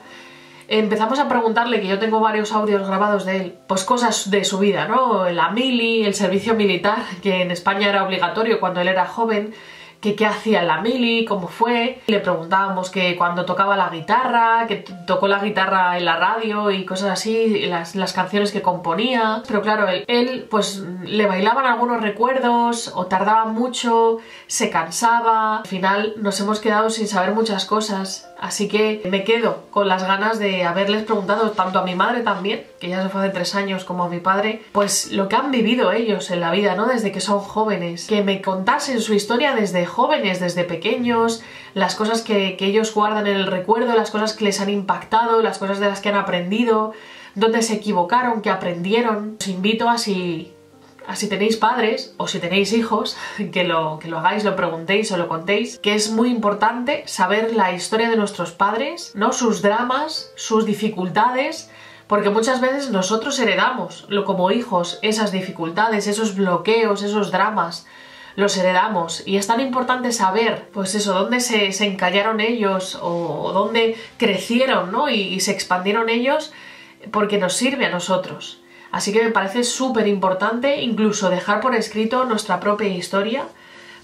empezamos a preguntarle, que yo tengo varios audios grabados de él, pues cosas de su vida, ¿no? La mili, el servicio militar, que en España era obligatorio cuando él era joven, que qué hacía en la mili, cómo fue. Le preguntábamos que cuando tocaba la guitarra, que tocó la guitarra en la radio y cosas así, las canciones que componía. Pero claro, él pues le bailaban algunos recuerdos o tardaba mucho, se cansaba. Al final nos hemos quedado sin saber muchas cosas. Así que me quedo con las ganas de haberles preguntado tanto a mi madre también, que ya se fue hace 3 años, como a mi padre, pues lo que han vivido ellos en la vida, ¿no? Desde que son jóvenes. Que me contasen su historia desde jóvenes, desde pequeños, las cosas que ellos guardan en el recuerdo, las cosas que les han impactado, las cosas de las que han aprendido, dónde se equivocaron, qué aprendieron. Os invito a si tenéis padres o si tenéis hijos, que lo hagáis, lo preguntéis o lo contéis, que es muy importante saber la historia de nuestros padres, ¿no? Sus dramas, sus dificultades, porque muchas veces nosotros heredamos, como hijos, esas dificultades, esos bloqueos, esos dramas, los heredamos. Y es tan importante saber, pues eso, dónde se encallaron ellos o dónde crecieron, ¿no? Y se expandieron ellos, porque nos sirve a nosotros. Así que me parece súper importante incluso dejar por escrito nuestra propia historia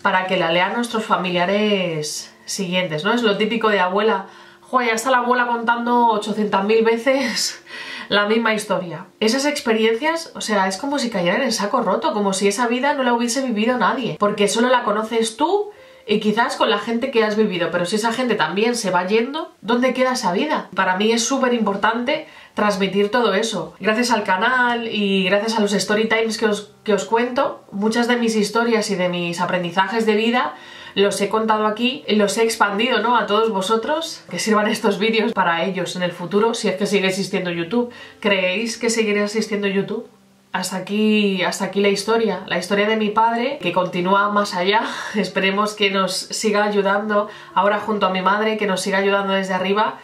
para que la lean nuestros familiares siguientes, ¿no? Es lo típico de abuela, joder, ya está la abuela contando 800.000 veces la misma historia. Esas experiencias, o sea, es como si cayeran en saco roto, como si esa vida no la hubiese vivido nadie, porque solo la conoces tú y quizás con la gente que has vivido, pero si esa gente también se va yendo, ¿dónde queda esa vida? Para mí es súper importante transmitir todo eso. Gracias al canal y gracias a los story times que os cuento, muchas de mis historias y de mis aprendizajes de vida los he contado aquí y los he expandido, ¿no?, a todos vosotros, que sirvan estos vídeos para ellos en el futuro, si es que sigue existiendo YouTube. ¿Creéis que seguirá existiendo YouTube? Hasta aquí la historia de mi padre, que continúa más allá. Esperemos que nos siga ayudando ahora junto a mi madre, que nos siga ayudando desde arriba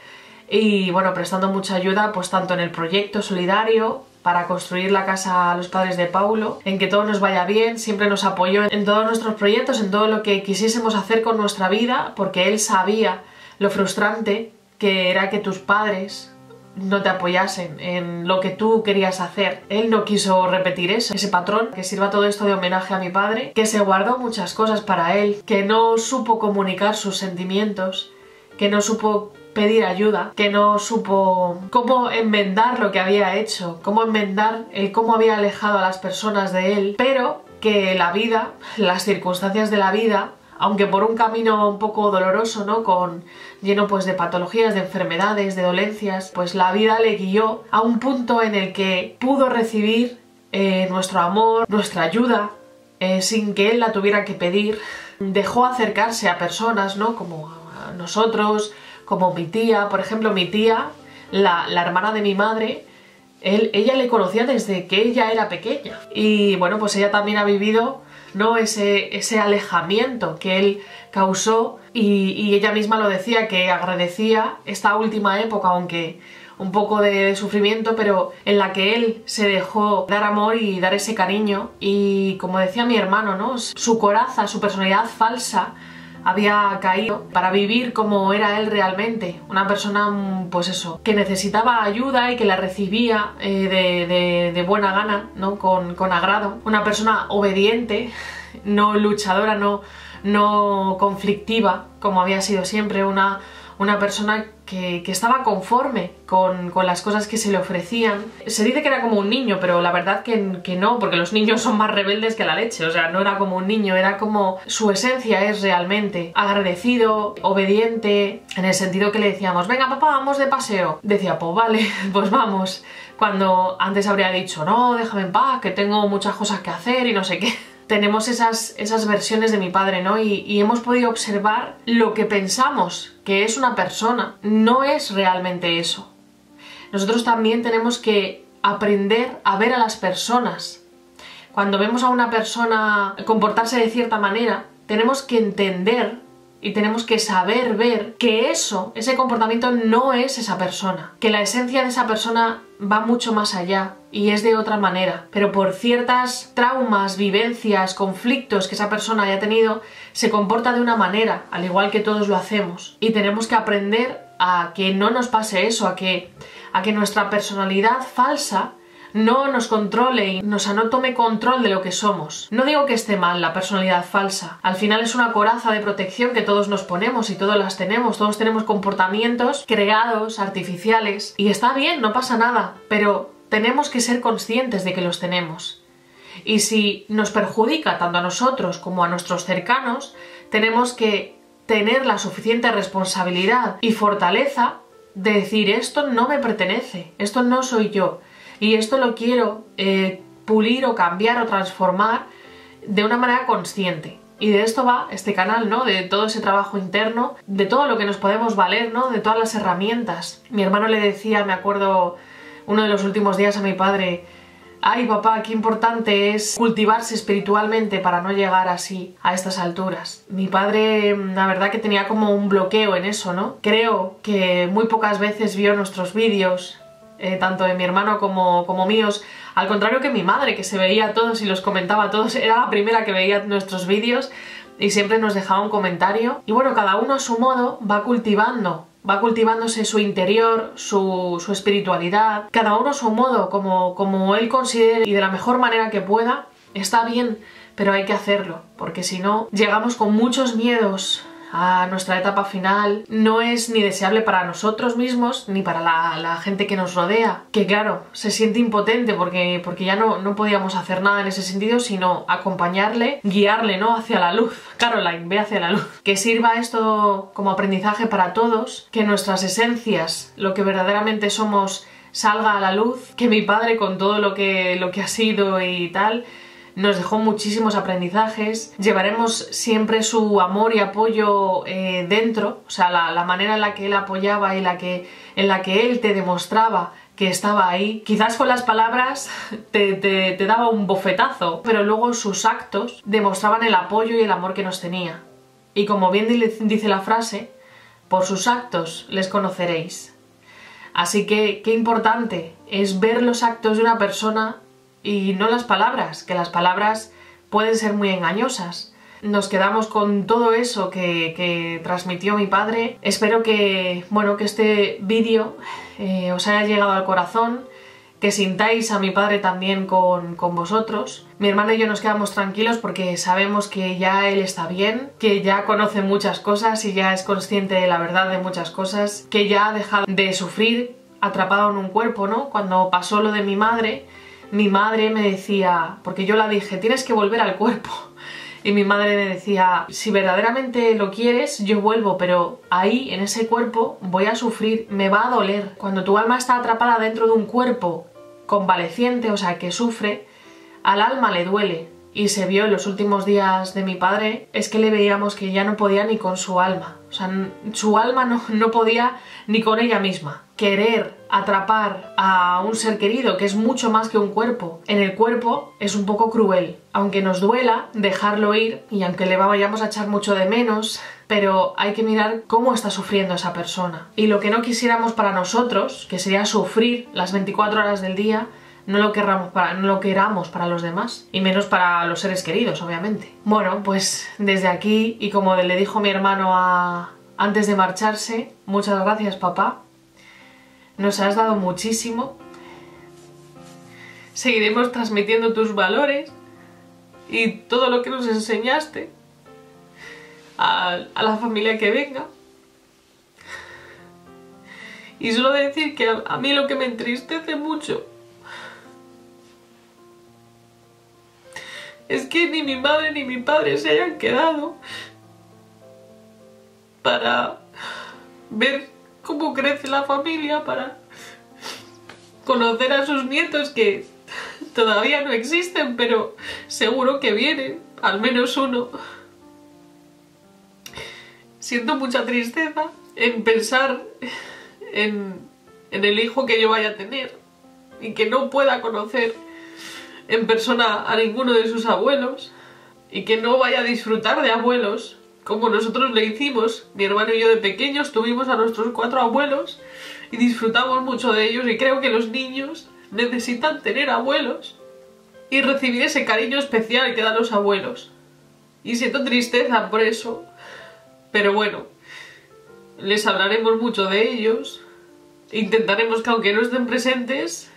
y bueno, prestando mucha ayuda pues tanto en el proyecto solidario para construir la casa a los padres de Paulo, en que todo nos vaya bien, siempre nos apoyó en todos nuestros proyectos, en todo lo que quisiésemos hacer con nuestra vida, porque él sabía lo frustrante que era que tus padres no te apoyasen en lo que tú querías hacer. Él no quiso repetir eso, ese patrón, que sirva todo esto de homenaje a mi padre, que se guardó muchas cosas para él, que no supo comunicar sus sentimientos, que no supo pedir ayuda, que no supo cómo enmendar lo que había hecho, cómo enmendar cómo había alejado a las personas de él, pero que la vida, las circunstancias de la vida, aunque por un camino un poco doloroso, ¿no?, lleno pues de patologías, de enfermedades, de dolencias, pues la vida le guió a un punto en el que pudo recibir nuestro amor, nuestra ayuda, sin que él la tuviera que pedir. Dejó acercarse a personas, ¿no?, como a nosotros, como mi tía. Por ejemplo, mi tía, la hermana de mi madre, ella le conocía desde que ella era pequeña. Y bueno, pues ella también ha vivido, ¿no?, ese alejamiento que él causó y ella misma lo decía, que agradecía esta última época, aunque un poco de sufrimiento, pero en la que él se dejó dar amor y dar ese cariño. Y como decía mi hermano, ¿no?, su coraza, su personalidad falsa había caído para vivir como era él realmente, una persona pues eso, que necesitaba ayuda y que la recibía de buena gana, ¿no?, con agrado, una persona obediente, no luchadora, no conflictiva como había sido siempre, una persona que estaba conforme con las cosas que se le ofrecían. Se dice que era como un niño, pero la verdad que no, porque los niños son más rebeldes que la leche. O sea, no era como un niño, era como su esencia es realmente agradecido, obediente, en el sentido que le decíamos, venga papá, vamos de paseo. Decía, pues vale, pues vamos. Cuando antes habría dicho, no, déjame en paz, que tengo muchas cosas que hacer y no sé qué. Tenemos esas versiones de mi padre, ¿no? Y hemos podido observar lo que pensamos que es una persona, no es realmente eso. Nosotros también tenemos que aprender a ver a las personas. Cuando vemos a una persona comportarse de cierta manera, tenemos que entender y tenemos que saber ver que ese comportamiento no es esa persona, que la esencia de esa persona va mucho más allá y es de otra manera, pero por ciertas traumas, vivencias, conflictos que esa persona haya tenido, se comporta de una manera, al igual que todos lo hacemos, y tenemos que aprender a que no nos pase eso, a que nuestra personalidad falsa no nos controle y no tome control de lo que somos. No digo que esté mal la personalidad falsa, al final es una coraza de protección que todos nos ponemos y todos las tenemos, todos tenemos comportamientos creados, artificiales, y está bien, no pasa nada, pero tenemos que ser conscientes de que los tenemos. Y si nos perjudica tanto a nosotros como a nuestros cercanos, tenemos que tener la suficiente responsabilidad y fortaleza de decir, esto no me pertenece, esto no soy yo, y esto lo quiero pulir o cambiar o transformar de una manera consciente. Y de esto va este canal, ¿no? De todo ese trabajo interno, de todo lo que nos podemos valer, ¿no? De todas las herramientas. Mi hermano le decía, me acuerdo, uno de los últimos días a mi padre, ay papá, qué importante es cultivarse espiritualmente para no llegar así a estas alturas. Mi padre, la verdad que tenía como un bloqueo en eso, ¿no? Creo que muy pocas veces vio nuestros vídeos, tanto de mi hermano como míos, al contrario que mi madre, que se veía todos y los comentaba todos, era la primera que veía nuestros vídeos y siempre nos dejaba un comentario. Y bueno, cada uno a su modo va cultivándose su interior, su espiritualidad, cada uno a su modo, como él considere y de la mejor manera que pueda. Está bien, pero hay que hacerlo, porque si no, llegamos con muchos miedos a nuestra etapa final, no es ni deseable para nosotros mismos ni para la gente que nos rodea, que claro, se siente impotente porque ya no podíamos hacer nada en ese sentido, sino acompañarle, guiarle, ¿no?, hacia la luz. Caroline, ve hacia la luz. Que sirva esto como aprendizaje para todos, que nuestras esencias, lo que verdaderamente somos, salga a la luz, que mi padre, con todo lo que ha sido y tal, nos dejó muchísimos aprendizajes. Llevaremos siempre su amor y apoyo dentro, o sea, la manera en la que él apoyaba y en la que él te demostraba que estaba ahí. Quizás con las palabras te daba un bofetazo, pero luego sus actos demostraban el apoyo y el amor que nos tenía. Y como bien dice la frase, por sus actos les conoceréis. Así que qué importante es ver los actos de una persona y no las palabras, que las palabras pueden ser muy engañosas. Nos quedamos con todo eso que transmitió mi padre. Espero que, bueno, que este vídeo os haya llegado al corazón, que sintáis a mi padre también con vosotros. Mi hermano y yo nos quedamos tranquilos porque sabemos que ya él está bien, que ya conoce muchas cosas y ya es consciente de la verdad de muchas cosas, que ya ha dejado de sufrir atrapado en un cuerpo, ¿no? Cuando pasó lo de mi madre me decía, porque yo la dije, tienes que volver al cuerpo. Y mi madre me decía, si verdaderamente lo quieres, yo vuelvo, pero ahí, en ese cuerpo, voy a sufrir, me va a doler. Cuando tu alma está atrapada dentro de un cuerpo convaleciente, o sea, que sufre, al alma le duele. Y se vio en los últimos días de mi padre, es que le veíamos que ya no podía ni con su alma. O sea, su alma no podía ni con ella misma. Querer atrapar a un ser querido, que es mucho más que un cuerpo, en el cuerpo es un poco cruel. Aunque nos duela dejarlo ir y aunque le vayamos a echar mucho de menos, pero hay que mirar cómo está sufriendo esa persona. Y lo que no quisiéramos para nosotros, que sería sufrir las 24 horas del día, no lo queramos para los demás, y menos para los seres queridos, obviamente. Bueno, pues desde aquí, y como le dijo mi hermano antes de marcharse, muchas gracias, papá. Nos has dado muchísimo. Seguiremos transmitiendo tus valores y todo lo que nos enseñaste a la familia que venga. Y solo decir que a mí lo que me entristece mucho es que ni mi madre ni mi padre se hayan quedado para ver cómo crece la familia, para conocer a sus nietos que todavía no existen, pero seguro que vienen, al menos uno. Siento mucha tristeza en pensar en el hijo que yo vaya a tener y que no pueda conocer en persona a ninguno de sus abuelos y que no vaya a disfrutar de abuelos como nosotros le hicimos. Mi hermano y yo de pequeños tuvimos a nuestros 4 abuelos y disfrutamos mucho de ellos, y creo que los niños necesitan tener abuelos y recibir ese cariño especial que dan los abuelos. Y siento tristeza por eso, pero bueno, les hablaremos mucho de ellos. Intentaremos que aunque no estén presentes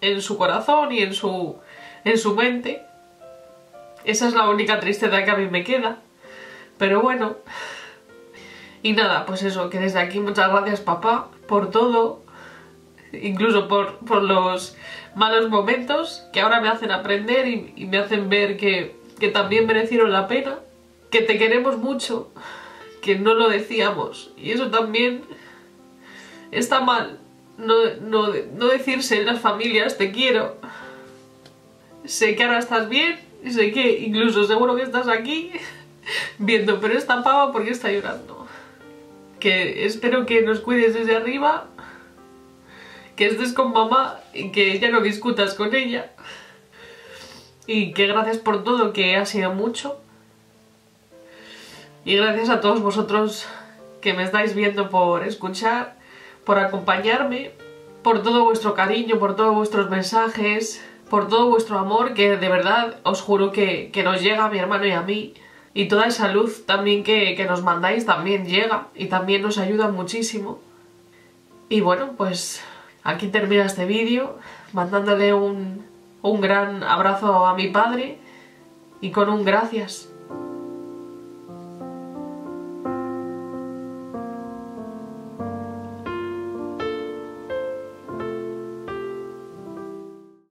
en su corazón y en su mente. Esa es la única tristeza que a mí me queda. Pero bueno. Y nada, pues eso, que desde aquí muchas gracias, papá, por todo. Incluso por los malos momentos que ahora me hacen aprender y me hacen ver que también merecieron la pena. Que te queremos mucho, que no lo decíamos. Y eso también está mal. No decirse en las familias te quiero. Sé que ahora estás bien, sé que incluso seguro que estás aquí viendo, pero esta pava, ¿por qué está llorando? Que espero que nos cuides desde arriba, que estés con mamá y que ya no discutas con ella, y que gracias por todo, que ha sido mucho, y gracias a todos vosotros que me estáis viendo, por escuchar, por acompañarme, por todo vuestro cariño, por todos vuestros mensajes, por todo vuestro amor, que de verdad os juro que nos llega a mi hermano y a mí. Y toda esa luz también que nos mandáis también llega y también nos ayuda muchísimo. Y bueno, pues aquí termina este vídeo, mandándole un gran abrazo a mi padre y con un gracias.